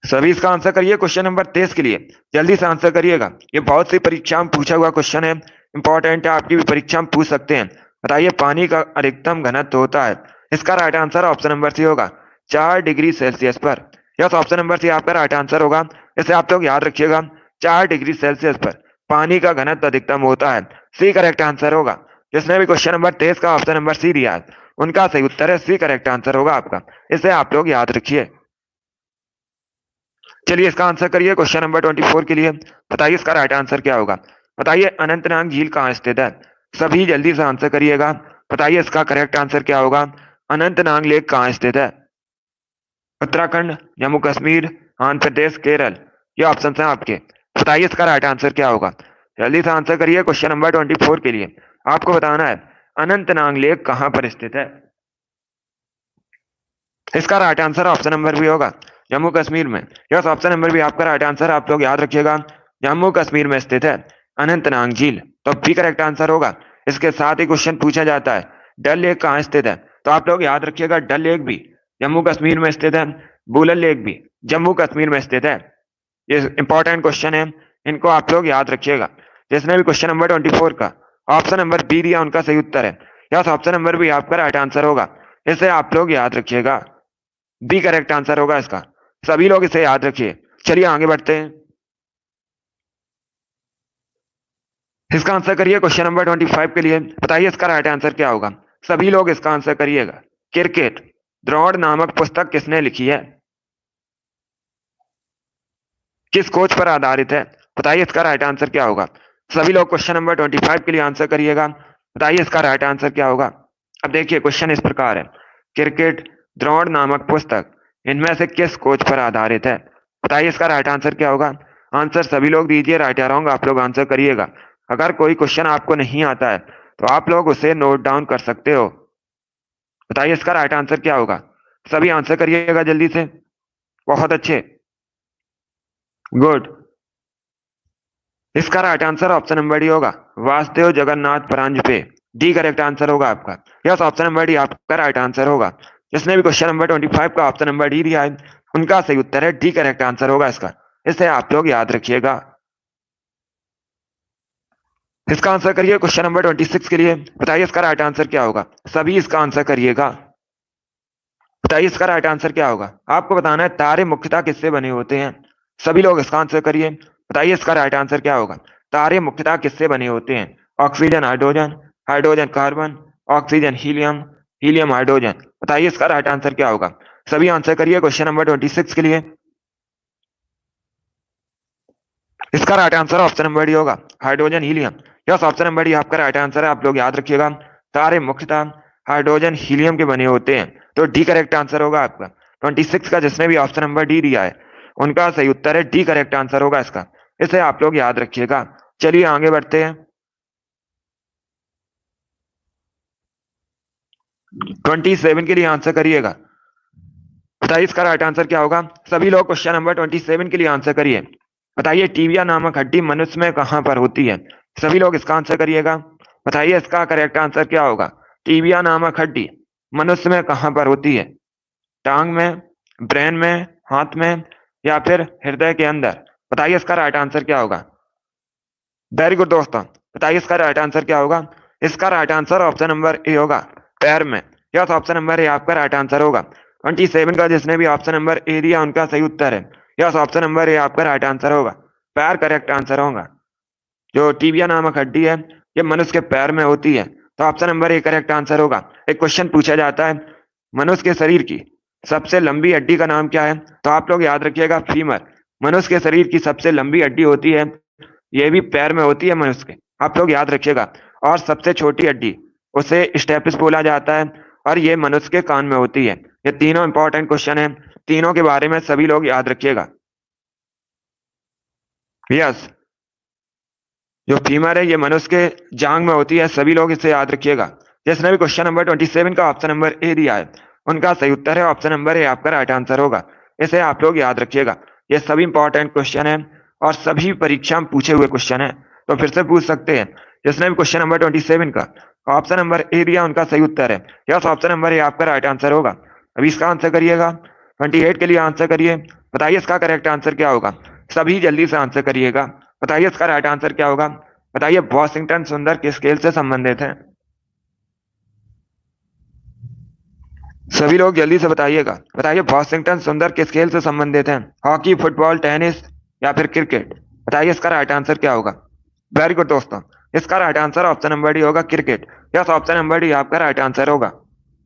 सभी इसका आंसर करिए क्वेश्चन नंबर 23 के लिए। जल्दी से आंसर करिएगा। ये बहुत सी परीक्षा में पूछा हुआ क्वेश्चन है। इंपॉर्टेंट है, आपकी भी परीक्षा में पूछ सकते हैं। बताइए पानी का अधिकतम घनत्व होता है। इसका right answer option number C होगा, 4 डिग्री सेल्सियस पर। यस, ऑप्शन नंबर सी आपका राइट आंसर होगा। इसे आप लोग याद रखिएगा। 4 डिग्री सेल्सियस पर पानी का घनत्व अधिकतम होता है। सी करेक्ट आंसर होगा। जिसने भी क्वेश्चन नंबर 23 का ऑप्शन नंबर सी दिया है उनका सही उत्तर है सी करेक्ट आंसर होगा आपका। इसे आप लोग याद रखिए। चलिए इसका आंसर करिए क्वेश्चन नंबर 24 के लिए। बताइए इसका राइट आंसर क्या होगा। बताइए अनंतनाग झील कहाँ स्थित है। सभी जल्दी से आंसर करिएगा। बताइए इसका करेक्ट आंसर क्या होगा। अनंतनाग लेक कहाँ स्थित है। उत्तराखंड, जम्मू कश्मीर, आंध्र प्रदेश, केरल। ये ऑप्शन है आपके। बताइए इसका राइट आंसर क्या होगा। जल्दी से आंसर करिए क्वेश्चन नंबर 24 के लिए। आपको बताना है अनंतनाग लेक कहाँ पर स्थित है। इसका राइट आंसर ऑप्शन नंबर भी होगा, जम्मू कश्मीर में। यस, ऑप्शन नंबर भी आपका राइट आंसर। आप लोग याद रखिएगा। जम्मू कश्मीर में स्थित है अनंतनाग झील। तो भी करेक्ट आंसर होगा। इसके साथ ही क्वेश्चन पूछा जाता है डल लेक कहाँ स्थित है। तो आप लोग याद रखिएगा डल लेक भी जम्मू कश्मीर में स्थित है। बुलर लेक भी जम्मू कश्मीर में स्थित है। ये इंपॉर्टेंट क्वेश्चन है, इनको आप लोग याद रखिएगा। जिसने भी क्वेश्चन नंबर 24 का ऑप्शन नंबर बी दिया उनका सही उत्तर है। यस, ऑप्शन नंबर भी आपका राइट आंसर होगा। इसे आप लोग याद रखिएगा। बी करेक्ट आंसर होगा इसका। सभी लोग इसे याद रखिए। चलिए आगे बढ़ते हैं। इसका आंसर करिए क्वेश्चन नंबर 25 के लिए। बताइए इसका राइट आंसर क्या होगा। सभी लोग इसका आंसर करिएगा। क्रिकेट द्रोण नामक पुस्तक किसने लिखी है। किस कोच पर आधारित है। बताइए इसका राइट आंसर क्या होगा। सभी लोग क्वेश्चन नंबर 25 के लिए आंसर करिएगा। बताइए इसका राइट आंसर क्या होगा। अब देखिए क्वेश्चन इस प्रकार है, क्रिकेट द्रोण नामक पुस्तक इनमें से किस कोच पर आधारित है। बताइए इसका राइट आंसर क्या होगा। आंसर सभी लोग दीजिए, राइट या रॉन्ग आप लोग आंसर करिएगा। अगर कोई क्वेश्चन आपको नहीं आता है तो आप लोग उसे नोट डाउन कर सकते हो। बताइए इसका राइट आंसर क्या होगा। सभी आंसर करिएगा जल्दी से। बहुत अच्छे, गुड। इसका right answer option number D होगा, Vasudev Jagannath Paranjpe. D correct answer होगा आपका। यस, ऑप्शन नंबर डी आपका राइट आंसर होगा। जिसने भी क्वेश्चन नंबर 25 का ऑप्शन नंबर डी दिया है उनका सही उत्तर है डी करेक्ट आंसर होगा इसका। इसे आप लोग याद रखिएगा। इसका आंसर करिए क्वेश्चन नंबर 26 के लिए। बताइए इसका राइट आंसर क्या होगा। सभी इसका आंसर करिएगा। बताइए इसका राइट आंसर क्या होगा। आपको बताना है तारे मुख्यतः किससे बने होते हैं। सभी लोग इसका आंसर करिए। बताइए इसका राइट आंसर क्या होगा। तारे मुख्यतः किससे बने होते हैं। Oxygen hydrogen, hydrogen carbon, oxygen helium, helium hydrogen. बताइए इसका राइट आंसर क्या होगा। सभी आंसर करिए क्वेश्चन नंबर 26 के लिए। इसका right answer option number D होगा, hydrogen helium. Yes, option number D आपका राइट आंसर है। आप लोग याद रखिएगा। तारे मुख्यतः हाइड्रोजन हीलियम के बने होते हैं। तो डी करेक्ट आंसर होगा आपका। 26 का जिसने भी ऑप्शन नंबर डी दिया है उनका सही उत्तर है डी करेक्ट आंसर होगा इसका। इसे आप लोग याद रखिएगा। चलिए आगे बढ़ते हैं। 27 के लिए आंसर करिएगा। बताइए इसका राइट आंसर क्या होगा। सभी लोग क्वेश्चन नंबर 27 के लिए आंसर करिए। बताइए टीबिया नामक हड्डी मनुष्य में कहां पर होती है। सभी लोग इसका आंसर करिएगा। बताइए इसका करेक्ट आंसर क्या होगा। टीबिया नामक हड्डी मनुष्य में कहां पर होती है। टांग में, ब्रेन में, हाथ में या फिर हृदय के अंदर। बताइए इसका राइट आंसर क्या होगा। वेरी गुड दोस्तों, बताइए इसका राइट आंसर क्या होगा। इसका right answer option number A होगा, पैर में। यस, ऑप्शन नंबर ए आपका राइट आंसर होगा। 27 का जिसने भी ऑप्शन नंबर ए दिया उनका सही उत्तर है। यस, ऑप्शन नंबर ए आपका राइट आंसर होगा, पैर करेक्ट आंसर होगा। जो टीबिया नामक हड्डी है ये मनुष्य के पैर में होती है, तो option number A correct answer होगा। एक क्वेश्चन पूछा जाता है मनुष्य के शरीर की सबसे लंबी हड्डी का नाम क्या है, तो आप लोग याद रखिएगा फीमर। मनुष्य के शरीर की सबसे लंबी हड्डी होती है, ये भी पैर में होती है मनुष्य के, आप लोग याद रखिएगा। और सबसे छोटी हड्डी उसे स्टेपिस बोला जाता है, और ये मनुष्य के कान में होती है। ये तीनों इंपॉर्टेंट क्वेश्चन है, तीनों के बारे में सभी लोग याद रखिएगा। यस, जो फीमर है ये मनुष्य के जांग में होती है, सभी लोग इसे याद रखिएगा। जिसने भी क्वेश्चन नंबर 27 का ऑप्शन नंबर ए दिया है उनका सही उत्तर है ऑप्शन नंबर ए आपका राइट आंसर होगा। इसे आप लोग याद रखिएगा। ये सभी इंपॉर्टेंट क्वेश्चन है और सभी परीक्षा में पूछे हुए क्वेश्चन है, तो फिर से पूछ सकते हैं। जिसने भी क्वेश्चन नंबर 27 का ऑप्शन नंबर ए दिया उनका सही उत्तर है। यस, ऑप्शन नंबर ए आपका राइट आंसर होगा। अभी इसका आंसर करिएगा। 28 के लिए आंसर करिए। बताइए इसका करेक्ट आंसर क्या होगा। सभी जल्दी से आंसर करिएगा। बताइए इसका राइट आंसर क्या होगा। बताइए वॉशिंगटन सुंदर किस खेल से संबंधित है। सभी लोग जल्दी से बताइएगा। बताइए वॉशिंगटन सुंदर किस खेल से संबंधित है। हॉकी, फुटबॉल, टेनिस या फिर क्रिकेट। बताइए इसका राइट आंसर क्या होगा। वेरी गुड दोस्तों, इसका right answer option number D होगा, cricket. Yes, option number D आपका राइट आंसर होगा।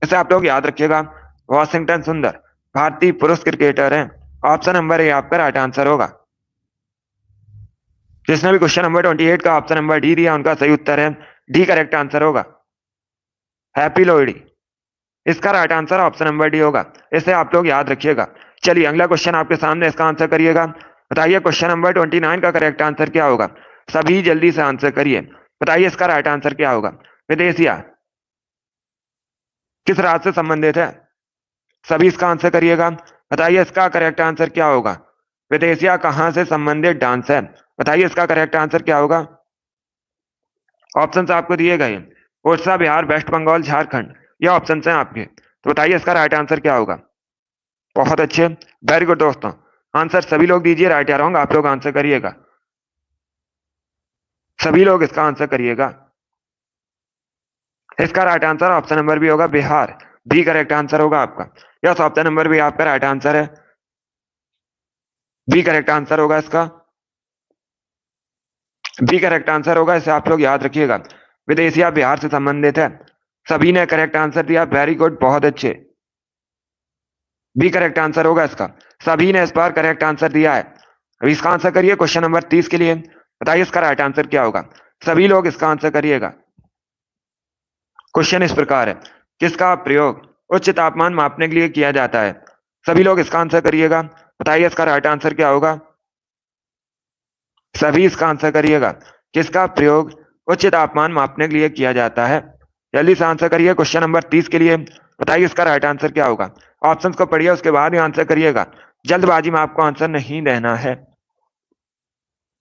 इसे आप लोग याद रखिएगा। वॉशिंगटन सुंदर भारतीय पुरुष क्रिकेटर हैं। ऑप्शन नंबर ए आपका राइट आंसर होगा। जिसने भी क्वेश्चन नंबर 28 का ऑप्शन नंबर डी दिया उनका सही उत्तर है डी करेक्ट आंसर होगा, हैप्पी लोहड़ी। इसका right answer option number D होगा। इसे आप लोग याद रखिएगा। चलिए अगला क्वेश्चन आपके सामने, इसका आंसर करिएगा। बताइए क्वेश्चन नंबर 29 का करेक्ट आंसर क्या होगा। सभी जल्दी से आंसर करिए। बताइए इसका राइट आंसर क्या होगा। विदेशिया किस राज्य से संबंधित है। सभी इसका आंसर करिएगा। बताइए इसका करेक्ट आंसर क्या होगा। विदेशिया कहां से संबंधित डांस है। बताइए इसका करेक्ट आंसर क्या होगा। ऑप्शन आपको दिए गए उड़ीसा, बिहार, वेस्ट बंगाल, झारखंड, ये ऑप्शन हैं आपके। तो बताइए इसका राइट आंसर क्या होगा। बहुत अच्छे, वेरी गुड दोस्तों। आंसर सभी लोग दीजिए, राइट या रॉन्ग आप लोग आंसर करिएगा। सभी लोग इसका आंसर करिएगा। इसका right answer option number B होगा, बिहार। बी करेक्ट आंसर होगा आपका। यस, ऑप्शन नंबर बी आपका राइट आंसर है। बी करेक्ट आंसर होगा इसका। बी करेक्ट आंसर होगा, इसे आप लोग याद रखिएगा। विदेशिया बिहार से संबंधित है। सभी ने करेक्ट आंसर दिया, वेरी गुड, बहुत अच्छे। बी करेक्ट आंसर होगा इसका। सभी ने इस बार करेक्ट आंसर दिया है। अभी इसका आंसर करिए क्वेश्चन नंबर 30 के लिए। बताइए इसका राइट आंसर क्या होगा। सभी लोग इसका आंसर करिएगा। क्वेश्चन इस प्रकार है, किसका प्रयोग उच्च तापमान मापने के लिए किया जाता है। सभी लोग इसका आंसर करिएगा। बताइए इसका राइट आंसर क्या होगा। सभी इसका आंसर करिएगा। किसका प्रयोग उच्च तापमान मापने के लिए किया जाता है। जल्दी से आंसर करिए क्वेश्चन नंबर 30 के लिए। बताइए इसका राइट आंसर क्या होगा। ऑप्शंस को पढ़िए उसके बाद ही आंसर करिएगा। जल्दबाजी में आपको आंसर नहीं देना है।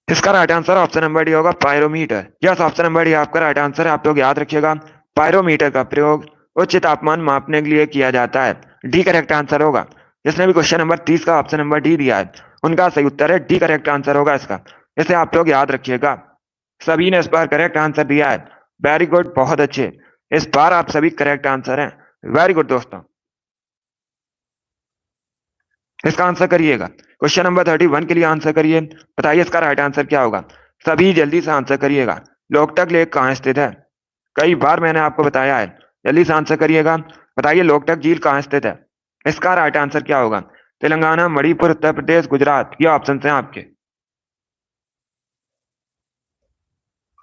इसका right answer option number D होगा, pyrometer. Yes, option number D आपका राइट आंसर है। आप लोग याद रखिएगा, पायरोमीटर का प्रयोग उच्च तापमान मापने के लिए किया जाता है। डी करेक्ट आंसर होगा। जिसने भी क्वेश्चन नंबर 30 का ऑप्शन नंबर डी दिया है उनका सही उत्तर है डी करेक्ट आंसर होगा इसका। इसे आप लोग याद रखिएगा। सभी ने इस बार करेक्ट आंसर दिया है, वेरी गुड, बहुत अच्छे। इस बार आप सभी करेक्ट आंसर हैं, वेरी गुड दोस्तों। इसका आंसर करिएगा। क्वेश्चन नंबर 31 के लिए आंसर करिए। बताइए इसका राइट आंसर क्या होगा। सभी जल्दी से आंसर करिएगा। लोकटक लेक कहाँ स्थित है। कई बार मैंने आपको बताया है, जल्दी से आंसर करिएगा। बताइए लोकटक झील कहाँ स्थित है। इसका राइट आंसर क्या होगा। तेलंगाना, मणिपुर, उत्तर प्रदेश, गुजरात, ये ऑप्शन हैं आपके।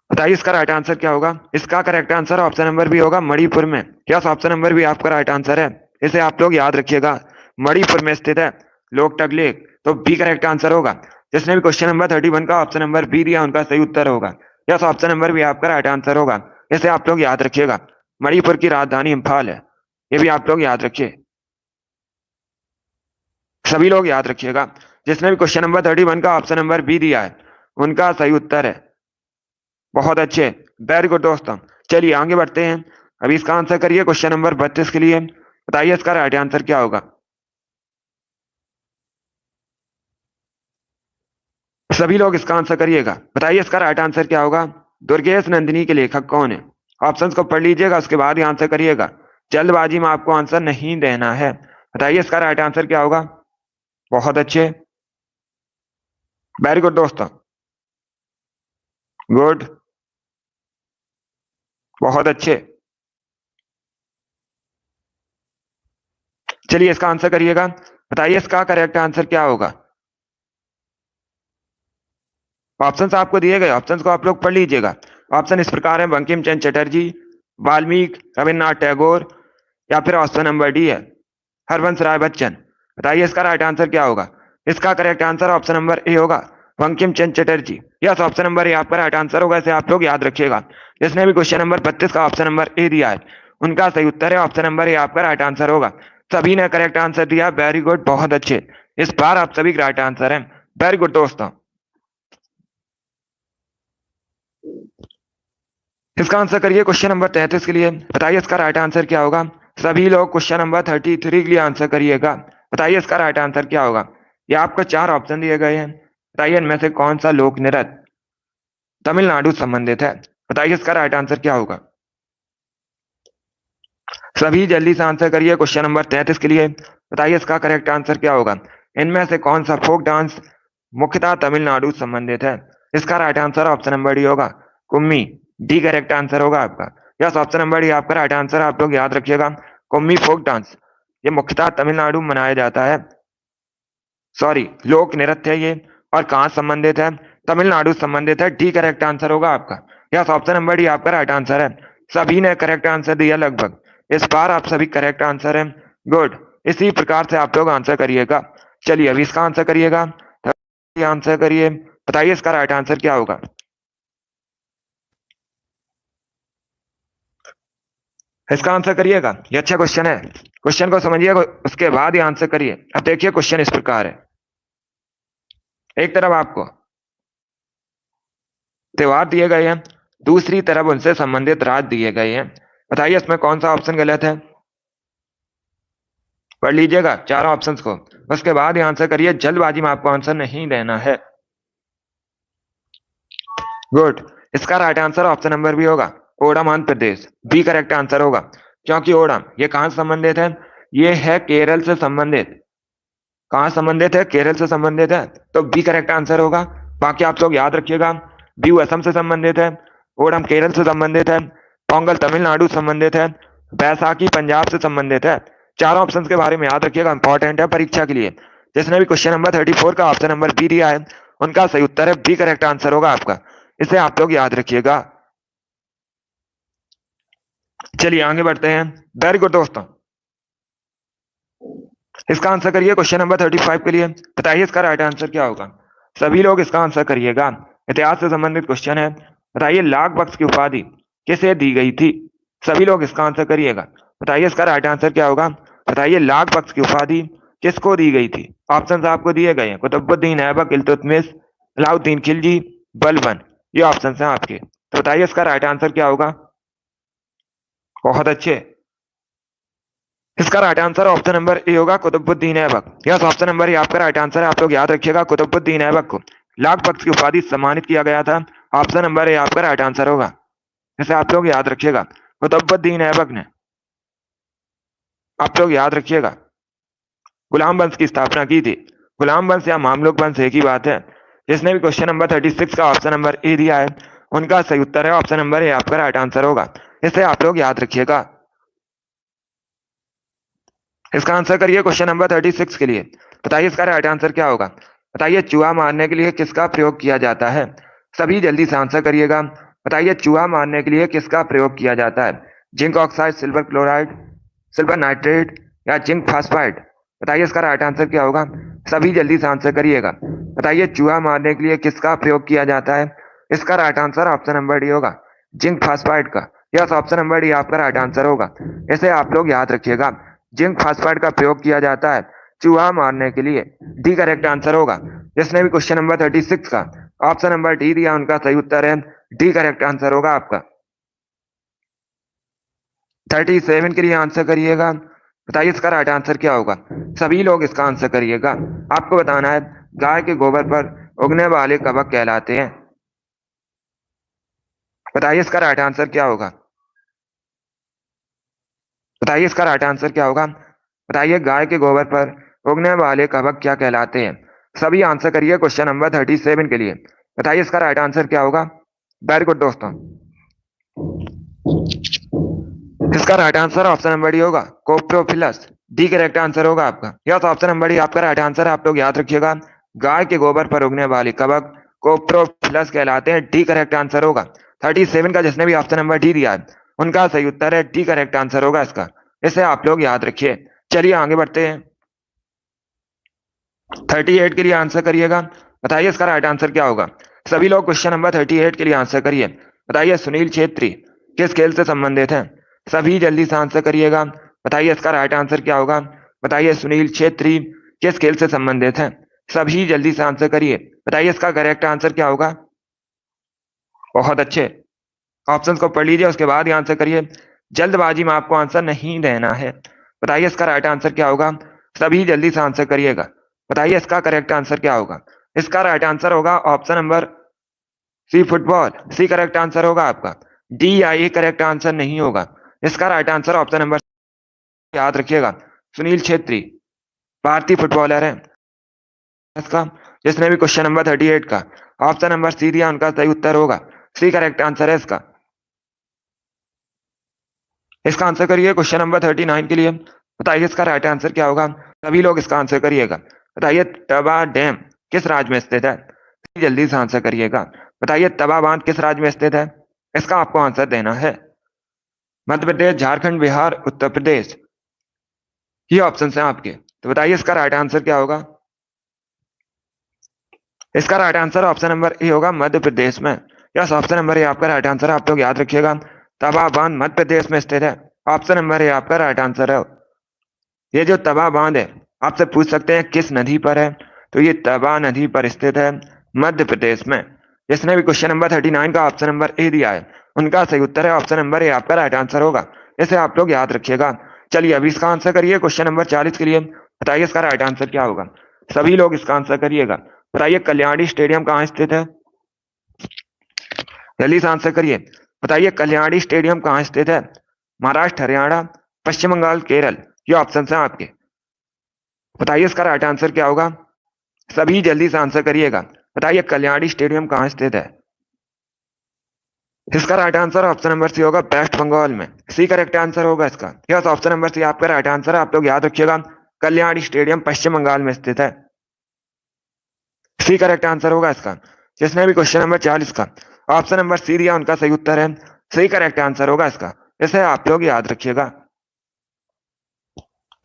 बताइए इसका राइट आंसर क्या होगा। इसका correct answer option number B होगा, मणिपुर में। यस, ऑप्शन नंबर बी आपका राइट आंसर है। इसे आप लोग याद रखिएगा, मणिपुर में स्थित है लोकटक लेक, तो बी करेक्ट आंसर होगा। जिसने भी क्वेश्चन नंबर 31 का ऑप्शन नंबर बी दिया उनका सही उत्तर होगा। यस, ऑप्शन नंबर बी आपका राइट आंसर होगा। इसे आप लोग याद रखिएगा। मणिपुर की राजधानी इम्फाल है, ये भी आप लोग याद रखिए। सभी लोग याद रखिएगा, जिसने भी क्वेश्चन नंबर 31 का ऑप्शन नंबर बी दिया है उनका सही उत्तर है। बहुत अच्छे, वेरी गुड दोस्तों। चलिए आगे बढ़ते हैं। अभी इसका आंसर करिए क्वेश्चन नंबर 32 के लिए। बताइए इसका राइट आंसर क्या होगा। सभी लोग इसका आंसर करिएगा। बताइए इसका राइट आंसर क्या होगा। दुर्गेश नंदिनी के लेखक कौन है। ऑप्शंस को पढ़ लीजिएगा, उसके बाद ही आंसर करिएगा। जल्दबाजी में आपको आंसर नहीं देना है। बताइए इसका राइट आंसर क्या होगा। बहुत अच्छे, वेरी गुड दोस्तों, गुड, बहुत अच्छे। चलिए इसका आंसर करिएगा। बताइए इसका करेक्ट आंसर क्या होगा। ऑप्शंस आपको दिए गए, ऑप्शंस को आप लोग पढ़ लीजिएगा। ऑप्शन इस प्रकार है, बंकिम चंद्र चटर्जी, वाल्मीकि, रविन्द्रनाथ टैगोर, या फिर ऑप्शन नंबर डी है हरवंश राय बच्चन। बताइए इसका राइट आंसर क्या होगा। इसका correct answer option number A होगा, Bankim Chandra Chatterjee. Yes, option number A आपका राइट आंसर होगा, इसे आप लोग याद रखिएगा। जिसने भी क्वेश्चन नंबर 32 का ऑप्शन नंबर ए दिया है उनका सही उत्तर है ऑप्शन नंबर ए आपका राइट आंसर होगा। सभी ने करेक्ट आंसर दिया, वेरी गुड, बहुत अच्छे। इस बार आप सभी राइट आंसर है, वेरी गुड दोस्तों। इसका आंसर करिए क्वेश्चन नंबर 33 के लिए। बताइए इसका राइट आंसर क्या होगा। सभी लोग क्वेश्चन नंबर 33 के लिए आंसर करिएगा। बताइए इसका राइट आंसर क्या होगा। ये आपको 4 ऑप्शन दिए गए हैं। बताइए इनमें से कौन सा लोक नृत्य तमिलनाडु संबंधित है। बताइए इसका राइट आंसर क्या होगा। सभी जल्दी से आंसर करिए क्वेश्चन नंबर 33 के लिए। बताइए इसका करेक्ट आंसर क्या होगा। इनमें से कौन सा फोक डांस मुख्यतः तमिलनाडु संबंधित है। इसका right answer option number D होगा, कुम्मी। डी करेक्ट आंसर होगा आपका। यस, ऑप्शन नंबर डी आपका राइट आंसर, आप लोग याद रखिएगा। कुम्मी फोक डांस ये मुख्यतः तमिलनाडु में मनाया जाता है। सॉरी, लोक नृत्य है ये। और कहाँ संबंधित है, तमिलनाडु संबंधित है। डी करेक्ट आंसर होगा आपका। यस, ऑप्शन नंबर डी आपका राइट आंसर है। सभी ने करेक्ट आंसर दिया लगभग। इस बार आप सभी करेक्ट आंसर है, गुड। इसी प्रकार से आप लोग आंसर करिएगा। चलिए अभी इसका आंसर करिएगा, आंसर करिए। बताइए इसका राइट आंसर क्या होगा। इसका आंसर करिएगा, ये अच्छा क्वेश्चन है। क्वेश्चन को समझिएगा, उसके बाद ही आंसर करिए। अब देखिए क्वेश्चन इस प्रकार है। एक तरफ आपको त्योहार दिए गए हैं, दूसरी तरफ उनसे संबंधित राज्य दिए गए हैं। बताइए इसमें कौन सा ऑप्शन गलत है। पढ़ लीजिएगा चारों ऑप्शंस को, उसके बाद ही आंसर करिए। जल्दबाजी में आपको आंसर नहीं देना है। गुड, इसका right answer option number B होगा, ओडम Andhra Pradesh. B correct answer होगा, क्योंकि ओडम ये कहां से संबंधित है। ये है केरल से संबंधित। कहां संबंधित है, केरल से संबंधित है, तो बी करेक्ट आंसर होगा। बाकी आप लोग याद रखिएगा, बिहू असम से संबंधित है, ओणम केरल से संबंधित है, पोंगल तमिलनाडु संबंधित है, बैसाखी पंजाब से संबंधित है। चारों ऑप्शन के बारे में याद रखिएगा, इंपॉर्टेंट है परीक्षा के लिए। जिसने भी क्वेश्चन नंबर 34 का ऑप्शन नंबर बी दिया है उनका सही उत्तर है बी करेक्ट आंसर होगा आपका। इसे आप लोग याद रखिएगा। चलिए आगे बढ़ते हैं। वेरी गुड दोस्तों, इसका आंसर करिए क्वेश्चन नंबर 35 के लिए। बताइए इसका राइट आंसर क्या होगा। सभी लोग इसका आंसर करिएगा। इतिहास से संबंधित क्वेश्चन है। बताइए लाख बख्श की उपाधि किसे दी गई थी। सभी लोग इसका आंसर करिएगा। बताइए इसका राइट आंसर क्या होगा। बताइए लाख बख्श की उपाधि किसको दी गई थी। ऑप्शन आपको दिए गए हैं, कुतुबुद्दीन ऐबक, इल्तुतमिश, अलाउद्दीन खिलजी, बलबन। ये ऑप्शन हैं आपके। तो बताइए इसका राइट आंसर क्या होगा। बहुत अच्छे, इसका right answer option number A होगा, Qutubuddin Aibak. Yes, option number A आपका राइट आंसर है। आप लोग याद रखिएगा, कुतुबुद्दीन ऐबक को लाख बख्श की उपाधि सम्मानित किया गया था। ऑप्शन नंबर ए आपका राइट आंसर होगा, इसे आप लोग याद रखिएगा। कुतुबुद्दीन ऐबक ने, आप लोग याद रखिएगा, गुलाम वंश की स्थापना की थी। गुलाम वंश या मामलुक वंश एक ही बात है। जिसने भी क्वेश्चन नंबर 36 का ऑप्शन नंबर ए दिया है उनका सही उत्तर है ऑप्शन नंबर ए आपका राइट आंसर होगा। इसे आप लोग याद रखिएगा। इसका आंसर करिए क्वेश्चन नंबर 36 के लिए। बताइए इसका राइट आंसर क्या होगा। बताइए चूहा मारने के लिए किसका प्रयोग किया जाता है। सभी जल्दी से आंसर करिएगा। बताइए चूहा मारने के लिए किसका प्रयोग किया जाता है। Zinc oxide, silver chloride, silver nitrate, या जिंक फास्फाइड। बताइए इसका राइट आंसर क्या होगा। सभी जल्दी से आंसर करिएगा। बताइए चूहा मारने के लिए किसका प्रयोग किया जाता है। इसका right answer option number D होगा, जिंक फास्फाइड का। यस, ऑप्शन नंबर डी आपका राइट आंसर होगा। इसे आप लोग याद रखिएगा। जिंक फास्फाइड का प्रयोग किया जाता है चूहा मारने के लिए। डी करेक्ट आंसर होगा। जिसने भी क्वेश्चन नंबर 36 का ऑप्शन नंबर डी दिया उनका सही उत्तर है डी करेक्ट आंसर होगा आपका। 37 के लिए आंसर करिएगा। बताइए इसका राइट आंसर क्या होगा। सभी लोग इसका आंसर करिएगा। आपको बताना है गाय के गोबर पर उगने वाले कवक कहलाते हैं। बताइए इसका राइट आंसर क्या होगा। बताइए इसका राइट आंसर क्या होगा। बताइए गाय के गोबर पर उगने वाले कवक क्या कहलाते हैं। सभी आंसर करिए क्वेश्चन नंबर 37 के लिए। बताइए इसका राइट आंसर क्या होगा। वेरी गुड दोस्तों। इसका right answer option number D होगा कोप्रोफिलस। डी करेक्ट आंसर होगा आपका। यस ऑप्शन नंबर डी आपका राइट आंसर है। आप लोग याद रखिएगा गाय के गोबर पर उगने वाले कवक कोप्रोफिलस कहलाते हैं। डी करेक्ट आंसर होगा। 37 का जिसने भी ऑप्शन नंबर डी दिया है उनका सही उत्तर है डी करेक्ट आंसर होगा इसका। इसे आप लोग याद रखिए। चलिए आगे बढ़ते हैं। 38 के लिए आंसर करिएगा। बताइए इसका राइट आंसर क्या होगा। सभी लोग क्वेश्चन नंबर 38 के लिए आंसर करिए। बताइए सुनील छेत्री किस खेल से संबंधित है। सभी जल्दी से आंसर करिएगा। बताइए इसका राइट आंसर क्या होगा। बताइए सुनील छेत्री किस खेल से संबंधित है। सभी जल्दी से आंसर करिए। बताइए इसका करेक्ट आंसर क्या होगा। बहुत अच्छे। ऑप्शंस को पढ़ लीजिए उसके बाद ही आंसर करिए। जल्दबाजी में आपको आंसर नहीं देना है। बताइए इसका राइट आंसर क्या होगा। सभी जल्दी से आंसर करिएगा। बताइए इसका करेक्ट आंसर क्या होगा। इसका राइट आंसर होगा option number C football. C correct answer होगा आपका। डी या ए करेक्ट आंसर नहीं होगा। इसका राइट आंसर ऑप्शन नंबर याद रखिएगा सुनील छेत्री भारतीय फुटबॉलर है इसका। जिसने भी क्वेश्चन नंबर 38 का ऑप्शन नंबर सी दिया उनका सही उत्तर होगा सी करेक्ट आंसर है इसका। इसका आंसर करिए क्वेश्चन नंबर 39 के लिए। बताइए इसका राइट आंसर क्या होगा। सभी लोग इसका आंसर करिएगा। बताइए तवा डैम किस राज्य में स्थित है। जल्दी से आंसर करिएगा। बताइए तवा बांध किस राज्य में स्थित है। इसका आपको आंसर देना है। मध्य प्रदेश, झारखंड, बिहार, उत्तर प्रदेश, ये ऑप्शन है आपके। तो बताइए इसका राइट आंसर क्या होगा। इसका right answer option number A होगा मध्य प्रदेश में। यस ऑप्शन नंबर ए आपका राइट आंसर है। आप लोग याद रखिएगा तवा बांध मध्य प्रदेश में स्थित है। ऑप्शन नंबर ए आपका राइट आंसर है। ये जो तवा बांध है आपसे पूछ सकते हैं किस नदी पर है। तो ये तवा नदी पर स्थित है मध्य प्रदेश में। जिसने भी क्वेश्चन नंबर 39 का ऑप्शन नंबर ए दिया है उनका सही उत्तर है ऑप्शन नंबर ए आपका राइट आंसर होगा। इसे आप लोग याद रखिएगा। चलिए अभी इसका आंसर करिए क्वेश्चन नंबर 40 के लिए। बताइए इसका राइट आंसर क्या होगा। सभी लोग इसका आंसर करिएगा। बताइए कल्याणी स्टेडियम कहाँ स्थित है। जल्दी से आंसर करिए। बताइए कल्याणी स्टेडियम कहाँ स्थित है। महाराष्ट्र, हरियाणा, पश्चिम बंगाल, केरल, ये ऑप्शन है आपके। बताइए इसका राइट आंसर क्या होगा। सभी जल्दी से आंसर करिएगा। बताइए कल्याणी स्टेडियम कहाँ स्थित है। इसका right answer option number C होगा वेस्ट बंगाल में। सी करेक्ट आंसर होगा इसका। यस ऑप्शन नंबर सी आपका राइट आंसर है। आप लोग याद रखिएगा कल्याणी स्टेडियम पश्चिम बंगाल में स्थित है। सी करेक्ट आंसर होगा इसका। जिसने भी क्वेश्चन नंबर 40 का ऑप्शन नंबर सी दिया उनका सही उत्तर है सी करेक्ट आंसर होगा इसका। इसे आप लोग याद रखिएगा।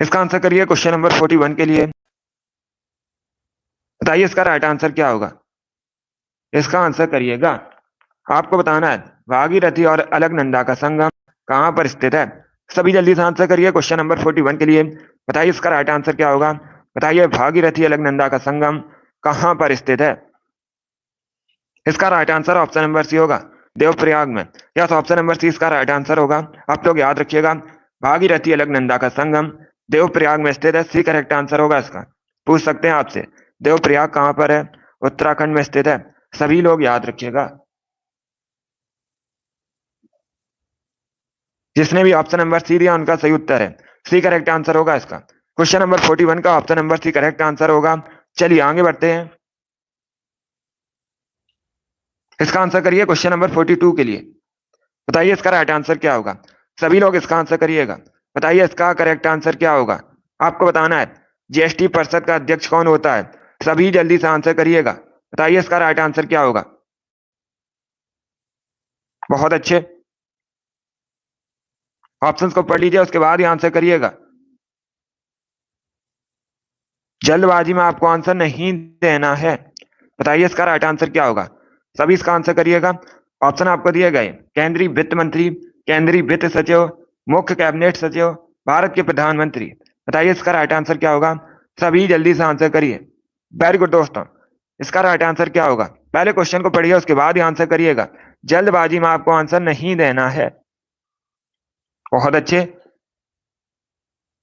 इसका आंसर करिए क्वेश्चन नंबर 41 के लिए। बताइए इसका राइट आंसर क्या होगा। इसका आंसर करिएगा। आपको बताना है भागीरथी और अलकनंदा का संगम कहां पर स्थित है। सभी जल्दी से आंसर करिए क्वेश्चन नंबर 41 के लिए। बताइए इसका राइट आंसर क्या होगा। बताइए भागीरथी अलकनंदा का संगम कहां पर स्थित है। इसका right answer option number C होगा देवप्रयाग में। यस ऑप्शन नंबर सी इसका राइट आंसर होगा। आप लोग याद रखिएगा भागीरथी अलकनंदा का संगम देवप्रयाग में स्थित है। सी करेक्ट आंसर होगा इसका। पूछ सकते हैं आपसे देवप्रयाग कहां पर है। उत्तराखंड में स्थित है। सभी लोग याद रखिएगा। जिसने भी ऑप्शन नंबर सी दिया उनका सही उत्तर है सी करेक्ट आंसर होगा इसका। क्वेश्चन नंबर 41 का option number C correct answer होगा। चलिए आगे बढ़ते हैं। इसका आंसर करिए क्वेश्चन नंबर 42 के लिए। बताइए इसका राइट आंसर क्या होगा। सभी लोग इसका आंसर करिएगा। बताइए इसका करेक्ट आंसर क्या होगा। आपको बताना है जीएसटी परिषद का अध्यक्ष कौन होता है। सभी जल्दी से आंसर करिएगा। बताइए इसका राइट आंसर क्या होगा। बहुत अच्छे। ऑप्शंस को पढ़ लीजिए उसके बाद ही आंसर करिएगा। जल्दबाजी में आपको आंसर नहीं देना है। बताइए इसका राइट आंसर क्या होगा। सभी इसका आंसर करिएगा। ऑप्शन आपको दिए गए केंद्रीय वित्त मंत्री, केंद्रीय वित्त सचिव, मुख्य कैबिनेट सचिव, भारत के प्रधानमंत्री। बताइए इसका राइट आंसर क्या होगा। सभी जल्दी से आंसर करिए। वेरी गुड दोस्तों, इसका राइट आंसर क्या होगा? पहले क्वेश्चन को पढ़िए, उसके बाद ही आंसर करिएगा। जल्दबाजी में आपको आंसर नहीं देना है। बहुत अच्छे।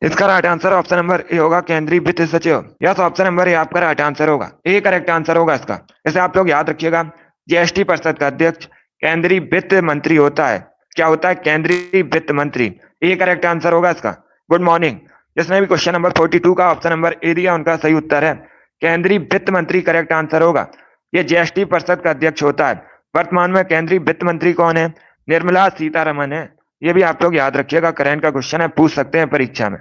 इसका right answer option number A होगा, केंद्रीय वित्त सचिव। यस, ऑप्शन नंबर ए आपका राइट आंसर होगा। ए करेक्ट आंसर होगा इसका। इसे आप लोग याद रखिएगा। जीएसटी परिषद का अध्यक्ष केंद्रीय वित्त मंत्री होता है। क्या होता है? केंद्रीय वित्त मंत्री। ए करेक्ट आंसर होगा इसका। Good morning. जिसने भी क्वेश्चन नंबर 42 का ऑप्शन नंबर ए दिया, उनका सही उत्तर है केंद्रीय वित्त मंत्री करेक्ट आंसर होगा। ये जीएसटी परिषद का अध्यक्ष होता है। वर्तमान में केंद्रीय वित्त मंत्री कौन है? निर्मला सीतारमन है। ये भी आप लोग याद रखिएगा, करंट का क्वेश्चन है, पूछ सकते हैं परीक्षा में।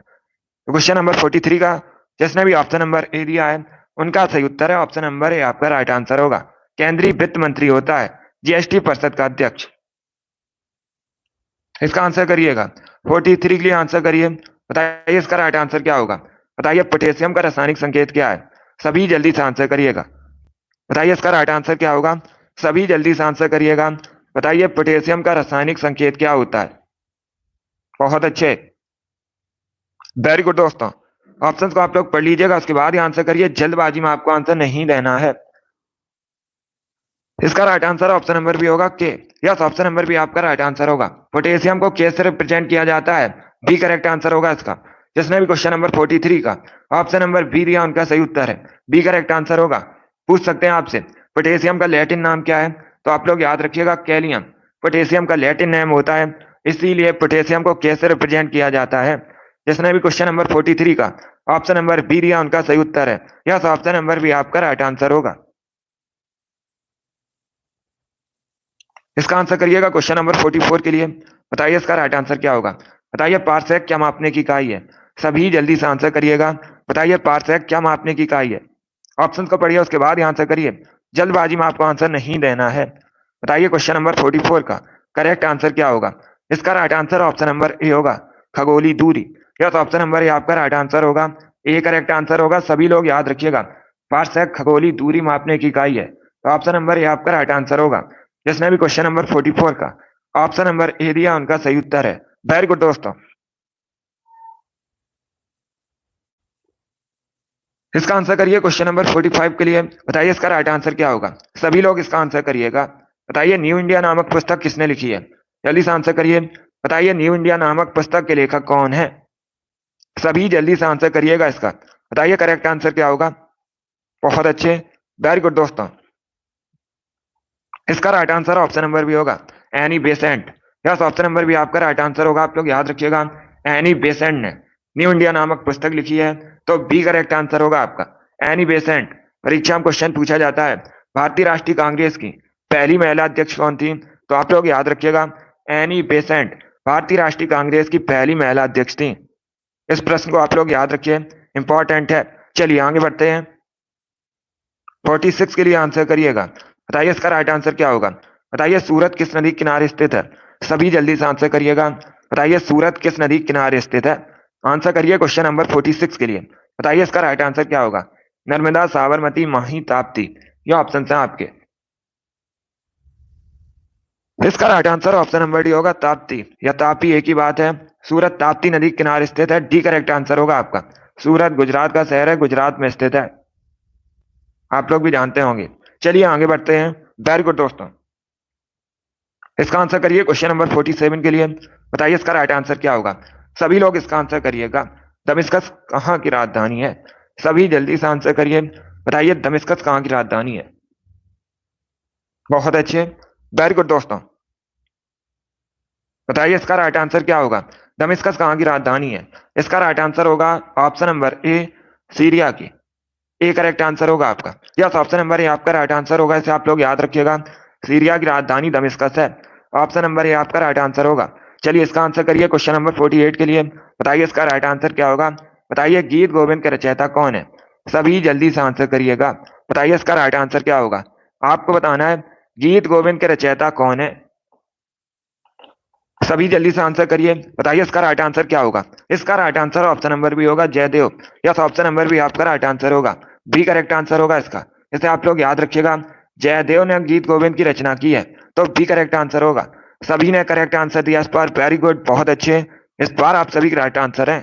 क्वेश्चन नंबर 43 का जिसने भी ऑप्शन नंबर ए दिया है, उनका सही उत्तर है ऑप्शन नंबर ए आपका राइट आंसर होगा। केंद्रीय वित्त मंत्री होता है जीएसटी परिषद का अध्यक्ष। इसका आंसर करिएगा। 43 के लिए आंसर करिए। बताइए इसका राइट आंसर क्या होगा? बताइए पोटेशियम का रासायनिक संकेत क्या है? सभी जल्दी से आंसर करिएगा। बताइए इसका राइट आंसर क्या होगा? सभी जल्दी से आंसर करिएगा। बताइए पोटेशियम का रासायनिक संकेत क्या होता है? बहुत अच्छे, वेरी गुड दोस्तों। ऑप्शंस को आप लोग पढ़ लीजिएगा, उसके बाद ही आंसर करिए। जल्दबाजी में आपको आंसर नहीं देना है। इसका right answer option number B होगा K. Yes, option number B आपका राइट आंसर होगा। पोटेशियम को के से रिप्रेजेंट किया जाता है। बी करेक्ट आंसर होगा इसका। जिसने भी क्वेश्चन नंबर 43 का ऑप्शन नंबर बी दिया, उनका सही उत्तर है बी करेक्ट आंसर होगा। पूछ सकते हैं आपसे पोटेशियम का लैटिन नाम क्या है, तो आप लोग याद रखिएगा कैलियम। पोटेशियम का लैटिन नेम होता है, इसीलिए पोटेशियम को के से रिप्रेजेंट किया जाता है। जिसने भी क्वेश्चन नंबर 43 का ऑप्शन नंबर बी दिया, उनका सही उत्तर है यस, ऑप्शन नंबर बी आपका राइट आंसर होगा। इसका आंसर करिएगा क्वेश्चन नंबर 44 के लिए। बताइए इसका राइट आंसर क्या होगा? बताइए पारसेक क्या मापने की इकाई है? सभी जल्दी से आंसर करिएगा। बताइए पारसेक क्या मापने की इकाई है? ऑप्शन को पढ़िए, उसके बाद ही आंसर करिए। जल्दबाजी में आपको आंसर नहीं देना है। बताइए क्वेश्चन नंबर 44 का करेक्ट आंसर क्या होगा? इसका right answer option number A होगा, खगोलीय दूरी। यस, ऑप्शन नंबर ए आपका राइट आंसर होगा। ए करेक्ट आंसर होगा। सभी लोग याद रखिएगा, पारसेक खगोलीय दूरी मापने की इकाई है, तो ऑप्शन नंबर ए आपका राइट आंसर होगा। जिसने भी क्वेश्चन नंबर 44 का ऑप्शन नंबर ए दिया, उनका सही उत्तर है। वेरी गुड दोस्तों। इसका आंसर करिए क्वेश्चन नंबर 45 के लिए। बताइए इसका राइट आंसर क्या होगा? सभी लोग इसका आंसर करिएगा। बताइए न्यू इंडिया नामक पुस्तक किसने लिखी है? जल्दी से आंसर करिए। बताइए न्यू इंडिया नामक पुस्तक के लेखक कौन है? सभी जल्दी से आंसर करिएगा इसका। बताइए करेक्ट आंसर क्या होगा? बहुत अच्छे, वेरी गुड दोस्तों। इसका right answer option number B होगा, Annie Besant. Yes, option number B आपका राइट आंसर होगा। आप लोग याद रखिएगा, एनी बेसेंट ने न्यू इंडिया नामक पुस्तक लिखी है, तो बी करेक्ट आंसर होगा आपका, एनी बेसेंट। परीक्षा में क्वेश्चन पूछा जाता है भारतीय राष्ट्रीय कांग्रेस की पहली महिला अध्यक्ष कौन थी, तो आप लोग याद रखिएगा एनी बेसेंट भारतीय राष्ट्रीय कांग्रेस की पहली महिला अध्यक्ष थी। इस प्रश्न को आप लोग याद रखिए, इंपॉर्टेंट है। चलिए आगे बढ़ते हैं। 46 के लिए आंसर करिएगा। बताइए इसका राइट आंसर क्या होगा? बताइए सूरत किस नदी किनारे स्थित है? सभी जल्दी से आंसर करिएगा। बताइए सूरत किस नदी किनारे स्थित है? आंसर करिए क्वेश्चन नंबर 46 के लिए। बताइए इसका राइट आंसर क्या होगा? नर्मदा, साबरमती, माही, ताप्ती। ये ऑप्शन है आपके। इसका right answer option number D होगा, ताप्ती या तापी, एक ही बात है। सूरत ताप्ती नदी किनारे स्थित है, डी करेक्ट आंसर होगा आपका। सूरत गुजरात का शहर है, गुजरात में स्थित है, आप लोग भी जानते होंगे। चलिए आगे बढ़ते हैं। वेरी गुड दोस्तों। इसका आंसर करिए क्वेश्चन नंबर 47 के लिए। बताइए इसका राइट आंसर क्या होगा? सभी लोग इसका आंसर करिएगा। दमिश्कस कहाँ की राजधानी है? सभी जल्दी से आंसर करिए। बताइए दमिश्कस कहाँ की राजधानी है? बहुत अच्छे, वेरी गुड दोस्तों। बताइए इसका राइट आंसर क्या होगा? दमिश्कस कहाँ की राजधानी है? इसका राइट आंसर होगा ऑप्शन नंबर ए, सीरिया की। ए करेक्ट आंसर होगा आपका। यस, ऑप्शन नंबर ए आपका राइट आंसर होगा। इसे आप लोग याद रखिएगा, सीरिया की राजधानी दमिश्कस है। ऑप्शन नंबर ए आपका राइट आंसर होगा। चलिए इसका आंसर करिए क्वेश्चन नंबर 48 के लिए। बताइए इसका राइट आंसर क्या होगा? बताइए गीत गोविंद के रचयिता कौन है? सभी जल्दी से आंसर करिएगा। बताइए इसका राइट आंसर क्या होगा? आपको बताना है गीत गोविंद के रचयिता कौन है। सभी जल्दी से आंसर करिए। बताइए इसका राइट आंसर क्या होगा? इसका right answer option number B होगा, Jayadev. Yes, option number B आपका राइट आंसर होगा। बी करेक्ट आंसर होगा इसका। इसे आप लोग याद रखिएगा, जयदेव ने गीत गोविंद की रचना की है, तो बी करेक्ट आंसर होगा। सभी ने करेक्ट आंसर दिया इस बार, वेरी गुड, बहुत अच्छे। इस बार आप सभी राइट आंसर हैं।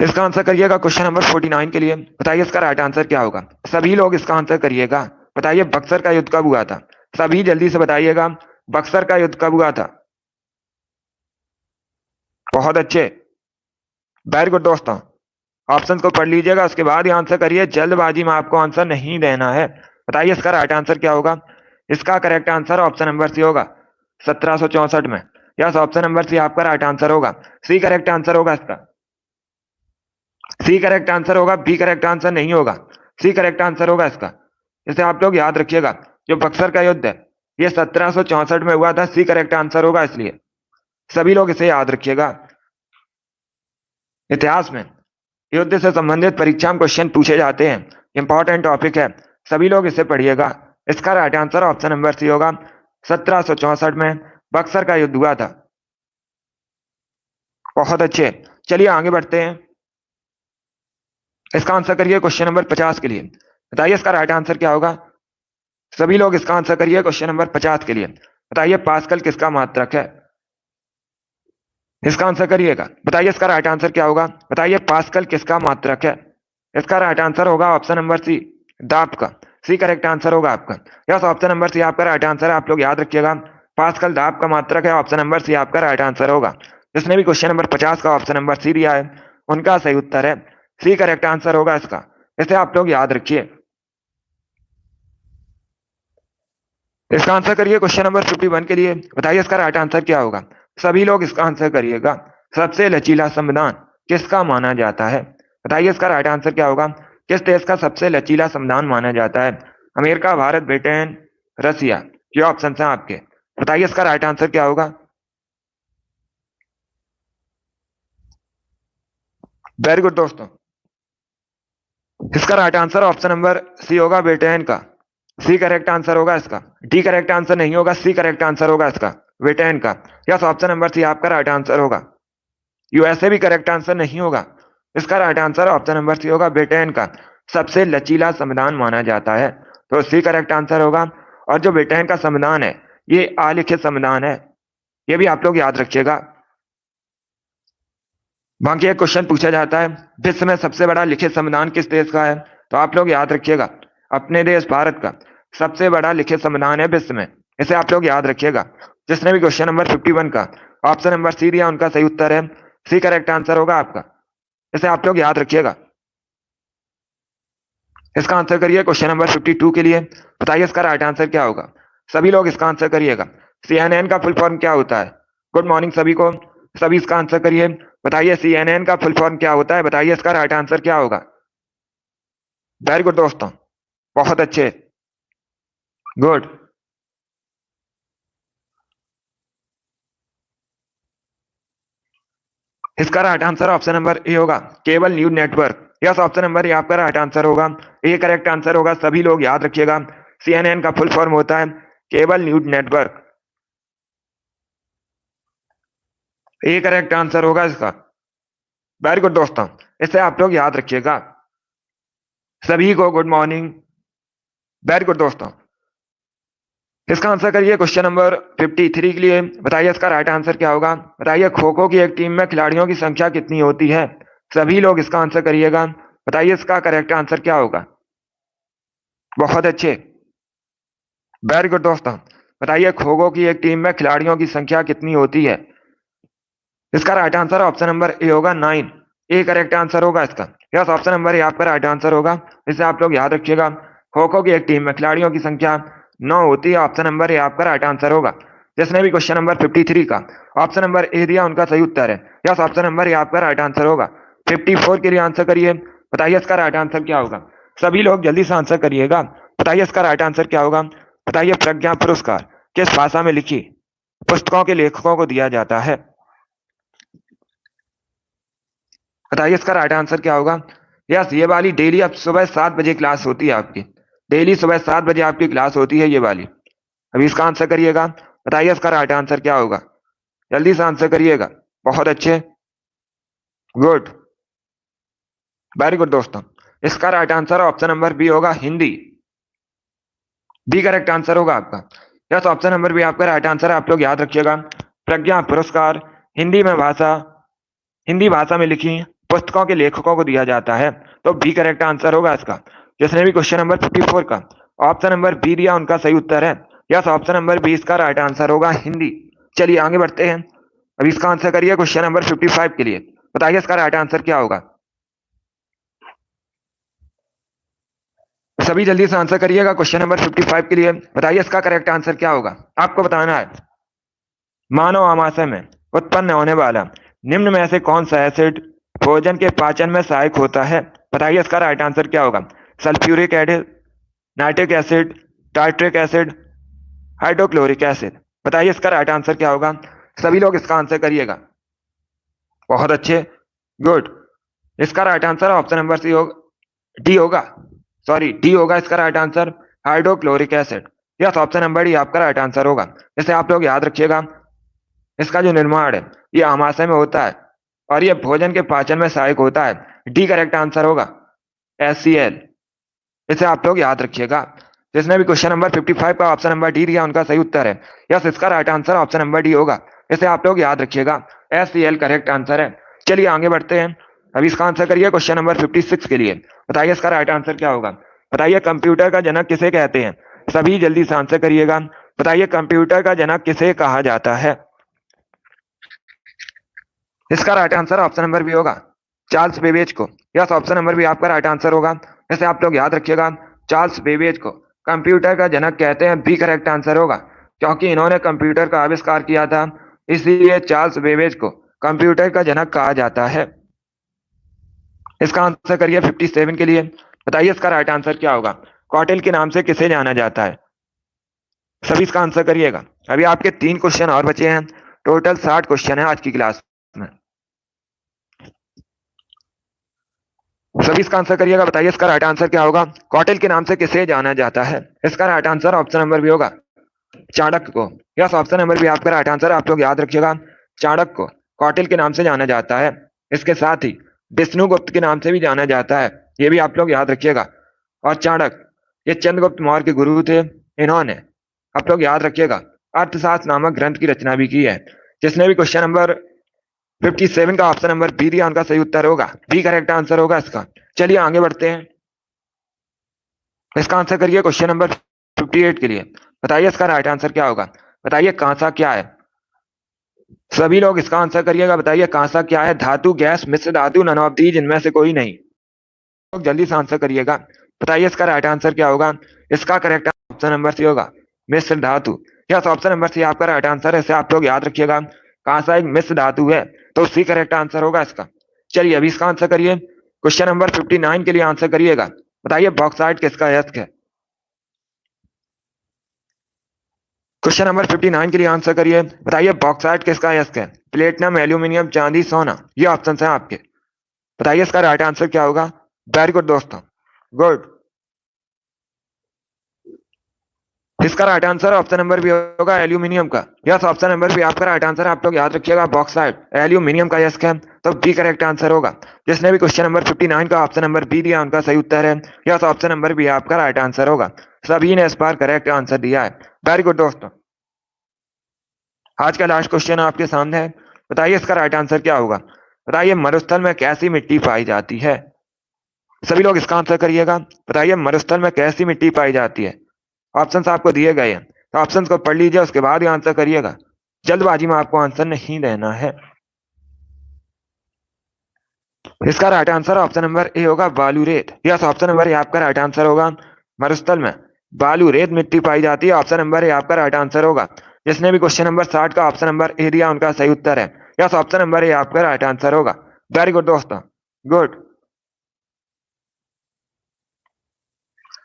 इसका आंसर करिएगा क्वेश्चन नंबर 49 के लिए। बताइए इसका राइट आंसर क्या होगा। सभी लोग इसका आंसर करिएगा। बताइए बक्सर का युद्ध कब हुआ था। सभी जल्दी से बताइएगा बक्सर का युद्ध कब हुआ था। बहुत अच्छे, वेरी गुड दोस्तों। ऑप्शन को पढ़ लीजिएगा, उसके बाद ही आंसर करिए, जल्दबाजी में आपको आंसर नहीं देना है। बताइए इसका राइट आंसर क्या होगा। इसका correct answer option number C होगा 1764 में। यस, ऑप्शन नंबर सी आपका राइट आंसर होगा। सी करेक्ट आंसर होगा इसका। सी करेक्ट आंसर होगा, बी करेक्ट आंसर नहीं होगा। सी करेक्ट आंसर होगा इसका। इसे आप लोग याद रखिएगा, जो बक्सर का युद्ध है ये 1764 में हुआ था। सी करेक्ट आंसर होगा, इसलिए सभी लोग इसे याद रखिएगा। इतिहास में युद्ध से संबंधित परीक्षा में क्वेश्चन पूछे जाते हैं, इंपॉर्टेंट टॉपिक है, सभी लोग इसे पढ़िएगा। इसका right answer option number C होगा। 1764 में बक्सर का युद्ध हुआ था। बहुत अच्छे, चलिए आगे बढ़ते हैं। इसका आंसर करिए क्वेश्चन नंबर 50 के लिए। बताइए इसका राइट आंसर क्या होगा। सभी लोग इसका आंसर करिए क्वेश्चन नंबर 50 के लिए। बताइए पास्कल किसका मात्रक है। इसका आंसर करिएगा। बताइए इसका राइट आंसर क्या होगा। बताइए पास्कल किसका मात्रक है। इसका राइट आंसर होगा ऑप्शन नंबर सी, दाब का। सी करेक्ट आंसर होगा आपका। यस, ऑप्शन नंबर सी आपका राइट आंसर है। आप लोग याद रखिएगा, पास्कल दाब का मात्रक है। ऑप्शन नंबर सी आपका राइट आंसर होगा। जिसने भी क्वेश्चन नंबर 50 का ऑप्शन नंबर सी दिया है उनका सही उत्तर है सी करेक्ट आंसर होगा इसका। इसे आप लोग याद रखिए। इसका आंसर करिए क्वेश्चन नंबर 51 के लिए। बताइए इसका राइट आंसर क्या होगा। सभी लोग इसका आंसर करिएगा। सबसे लचीला संविधान किसका माना जाता है। बताइए इसका राइट आंसर क्या होगा। किस देश का सबसे लचीला संविधान माना जाता है। अमेरिका, भारत, ब्रिटेन, रसिया, ये ऑप्शन है आपके। बताइए इसका राइट आंसर क्या होगा। वेरी गुड दोस्तों, इसका right answer option number C होगा, ब्रिटेन का। सी करेक्ट आंसर होगा इसका। डी करेक्ट आंसर नहीं होगा, सी करेक्ट आंसर होगा इसका, ब्रिटेन का। यस, ऑप्शन नंबर सी आपका राइट आंसर होगा। यूएसए भी करेक्ट आंसर नहीं होगा। इसका right answer option number C होगा, ब्रिटेन का सबसे लचीला संविधान माना जाता है। तो सी करेक्ट आंसर होगा। और जो ब्रिटेन का संविधान है ये अलिखित संविधान है, ये भी आप लोग याद रखिएगा। बाकी एक क्वेश्चन पूछा जाता है, विश्व में सबसे बड़ा लिखित संविधान किस देश का है। तो आप लोग याद रखिएगा, अपने देश भारत का सबसे बड़ा लिखित संविधान है विश्व में। इसे आप लोग याद रखिएगा। जिसने भी क्वेश्चन नंबर 51 का ऑप्शन नंबर सी दिया उनका सही उत्तर है सी करेक्ट आंसर होगा आपका। इसे आप लोग याद रखिएगा। इसका आंसर करिए क्वेश्चन नंबर 52 के लिए। बताइए इसका राइट आंसर क्या होगा। सभी लोग इसका आंसर करिएगा। सीएनएन का फुल फॉर्म क्या होता है। गुड मॉर्निंग सभी को, सभी इसका आंसर करिए। बताइए सीएनएन का फुल फॉर्म क्या होता है। बताइए इसका राइट आंसर क्या होगा। वेरी गुड दोस्तों, बहुत अच्छे, गुड। इसका right answer option number A होगा, cable news network. Yes, option number A आपका राइट आंसर होगा। ए करेक्ट आंसर होगा, सभी लोग याद रखिएगा। सीएनएन का फुल फॉर्म होता है cable news network. A correct answer होगा इसका। वेरी गुड दोस्तों, इसे आप लोग याद रखिएगा। सभी को गुड मॉर्निंग। वेरी गुड दोस्तों, इसका आंसर करिए क्वेश्चन नंबर 53 के लिए। बताइए इसका राइट आंसर क्या होगा। बताइए खो खो की एक टीम में खिलाड़ियों की संख्या कितनी होती है। सभी लोग इसका आंसर करिएगा। बताइए इसका करेक्ट आंसर क्या होगा। बहुत अच्छे, वेरी गुड दोस्तों। बताइए खो खो की एक टीम में खिलाड़ियों की संख्या कितनी होती है। इसका right answer option number A होगा, 9। ए करेक्ट आंसर होगा इसका। यस, ऑप्शन नंबर ए आपका राइट आंसर होगा। इसे आप लोग याद रखिएगा। खो खो की एक टीम में खिलाड़ियों की संख्या 9 होती है। ऑप्शन नंबर ए आपका राइट आंसर होगा। जिसने भी क्वेश्चन नंबर 53 का ऑप्शन नंबर ए दिया उनका सही उत्तर है। यस, ऑप्शन नंबर ए आपका राइट आंसर होगा। 54 के लिए आंसर करिए। बताइए इसका राइट आंसर क्या होगा। सभी लोग जल्दी से आंसर करिएगा। बताइए इसका राइट आंसर क्या होगा। बताइए प्रज्ञा पुरस्कार किस भाषा में लिखी पुस्तकों के लेखकों को दिया जाता है। बताइए इसका राइट आंसर क्या होगा। यस, ये वाली डेली अब सुबह 7 बजे क्लास होती है आपकी। डेली सुबह 7 बजे आपकी क्लास होती है ये वाली। अभी इसका आंसर करिएगा। बताइए इसका राइट आंसर क्या होगा। जल्दी से आंसर करिएगा। बहुत अच्छे, गुड, वेरी गुड दोस्तों। इसका right answer option number B होगा, हिंदी। बी करेक्ट आंसर होगा आपका। यस, ऑप्शन नंबर बी आपका राइट आंसर है। आप लोग याद रखिएगा। प्रज्ञा पुरस्कार हिंदी भाषा में लिखी पुस्तकों के लेखकों को दिया जाता है। तो बी करेक्ट आंसर होगा इसका। जिसने भी क्वेश्चन नंबर 54 का ऑप्शन नंबर बी दिया उनका सही उत्तर है यस, ऑप्शन नंबर बी इसका राइट आंसर होगा, हिंदी। चलिए आगे बढ़ते हैं। अभी इसका आंसर करिए क्वेश्चन नंबर 55 के लिए। बताइए इसका राइट आंसर क्या होगा। सभी जल्दी से आंसर करिएगा क्वेश्चन नंबर 55 के लिए। बताइए इसका करेक्ट आंसर क्या होगा, आपको बताना है। मानव आमाशय में उत्पन्न होने वाला निम्न में से कौन सा एसिड भोजन के पाचन में सहायक होता है। बताइए इसका राइट आंसर क्या होगा। Sulphuric acid, nitric acid, tartaric acid, hydrochloric acid. बताइए इसका राइट आंसर क्या होगा। सभी लोग इसका आंसर करिएगा। बहुत अच्छे, गुड। इसका right answer option number C होगा, डी होगा, सॉरी डी होगा इसका right answer, hydrochloric acid. Yes, option number D आपका राइट आंसर होगा। जैसे आप लोग याद रखिएगा, इसका जो निर्माण है ये आमाशय में होता है और ये भोजन के पाचन में सहायक होता है। डी करेक्ट आंसर होगा, HCl। इसे आप लोग याद रखिएगा। जिसने भी क्वेश्चन नंबर 55 का ऑप्शन नंबर डी दिया उनका सही उत्तर है यस, इसका right answer option number D होगा। इसे आप लोग याद रखिएगा, HCl करेक्ट आंसर है। चलिए आगे बढ़ते हैं। अभी इसका आंसर करिए क्वेश्चन नंबर 56 के लिए। बताइए इसका राइट आंसर क्या होगा। बताइए कंप्यूटर का जनक किसे कहते हैं। सभी जल्दी से आंसर करिएगा। बताइए कंप्यूटर का जनक किसे कहा जाता है। इसका right answer option number B होगा, चार्ल्स बेबेज को। यस, ऑप्शन नंबर बी आपका राइट आंसर होगा। जैसे आप लोग याद रखिएगा, चार्ल्स बेबेज को कंप्यूटर का जनक कहते हैं, बी करेक्ट आंसर होगा, क्योंकि इन्होंने कंप्यूटर का आविष्कार किया था, इसलिए चार्ल्स बेबेज को कंप्यूटर का जनक कहा जाता है। इसका आंसर करिए 57 के लिए। बताइए इसका राइट आंसर क्या होगा। कौटिल्य के नाम से किसे जाना जाता है। सभी इसका आंसर करिएगा। अभी आपके 3 क्वेश्चन और बचे हैं, टोटल 60 क्वेश्चन है आज की क्लास में। सभी इसका आंसर करिएगा। बताइए इसका राइट आंसर क्या होगा। कौटिल्य के नाम से किसे जाना जाता है। इसका right answer option number B होगा, चाणक्य को। यस, ऑप्शन नंबर बी आपका राइट आंसर। आप लोग याद रखिएगा, चाणक्य को कौटिल्य के नाम से जाना जाता है। इसके साथ ही विष्णुगुप्त के नाम से भी जाना जाता है, ये भी आप लोग याद रखिएगा। और चाणक्य ये चंद्रगुप्त मौर्य के गुरु थे। इन्होंने, आप लोग याद रखिएगा, अर्थशास्त्र नामक ग्रंथ की रचना भी की है। जिसने भी क्वेश्चन नंबर 57 का ऑप्शन नंबर बी दिया उनका सही उत्तर होगा, बी करेक्ट आंसर होगा इसका। चलिए आगे बढ़ते हैं। इसका आंसर करिए क्वेश्चन नंबर 58 के लिए। बताइए इसका राइट आंसर क्या होगा। बताइए कांसा क्या है। सभी लोग इसका आंसर करिएगा। बताइए कांसा क्या है। धातु, गैस, मिश्र धातु, नन ऑफ दीज, इनमें से कोई नहीं। लोग जल्दी से आंसर करिएगा। बताइए इसका राइट आंसर क्या होगा। इसका करेक्ट ऑप्शन नंबर सी होगा, मिश्र धातु। यस, ऑप्शन नंबर सी आपका राइट आंसर है। इसे आप लोग याद रखिएगा, कांसा एक मिश्र धातु है, तो सी करेक्ट आंसर होगा इसका। चलिए अभी इसका आंसर करिए। क्वेश्चन नंबर 59 के लिए आंसर करिएगा। बताइए बॉक्साइट किसका यस्क है। क्वेश्चन नंबर 59 के लिए आंसर करिए। बताइए बॉक्साइट किसका यस्क है। प्लेटिनम, एल्यूमिनियम, चांदी, सोना, ये ऑप्शन है आपके। बताइए इसका राइट आंसर क्या होगा। वेरी गुड दोस्तों, गुड। इसका right answer option number B होगा, एल्यूमिनियम का। यस, ऑप्शन नंबर बी आपका राइट आंसर। आप लोग याद रखिएगा, बॉक्साइट एल्यूमिनियम का यस्क है, तो बी करेक्ट आंसर होगा। जिसने भी क्वेश्चन नंबर 59 का ऑप्शन नंबर बी दिया उनका सही उत्तर है। यस, ऑप्शन नंबर बी आपका राइट आंसर होगा। सभी ने इस बार करेक्ट आंसर दिया है। वेरी गुड दोस्तों। आज का लास्ट क्वेश्चन आपके सामने है। बताइए इसका राइट आंसर क्या होगा। बताइए मरुस्थल में कैसी मिट्टी पाई जाती है। सभी लोग इसका आंसर करिएगा। बताइए मरुस्थल में कैसी मिट्टी पाई जाती है। ऑप्शंस आपको दिए गए हैं, तो ऑप्शंस को पढ़ लीजिए, उसके बाद ही आंसर करिएगा। जल्दबाजी में आपको आंसर नहीं देना है। इसका right answer option number A होगा, बालू रेत। यस, ऑप्शन नंबर ए आपका राइट आंसर होगा। मरुस्थल में बालू रेत मिट्टी पाई जाती है, ऑप्शन नंबर ए आपका राइट आंसर होगा। जिसने भी क्वेश्चन नंबर 60 का ऑप्शन नंबर ए दिया उनका सही उत्तर है। यस, ऑप्शन नंबर ए आपका राइट आंसर होगा। वेरी गुड दोस्तों, गुड।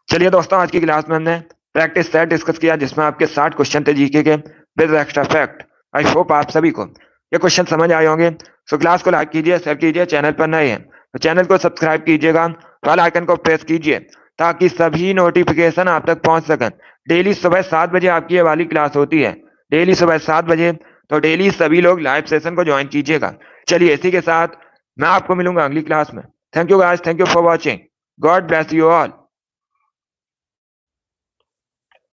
चलिए दोस्तों, आज की क्लास में हमने प्रैक्टिस सेट डिस्कस किया, जिसमें आपके 60 क्वेश्चन थे जीके के with extra fact. I hope आप सभी को ये क्वेश्चन समझ आए होंगे। सो क्लास को लाइक कीजिए, शेयर कीजिए। चैनल पर नए हैं तो चैनल को सब्सक्राइब कीजिएगा, बेल आइकन को प्रेस कीजिए, ताकि सभी नोटिफिकेशन आप तक पहुंच सकें। डेली सुबह 7 बजे आपकी ये वाली क्लास होती है, डेली सुबह 7 बजे। तो डेली सभी लोग लाइव सेशन को ज्वाइन कीजिएगा। चलिए इसी के साथ मैं आपको मिलूंगा अगली क्लास में। Thank you guys, thank you for watching. God bless you all.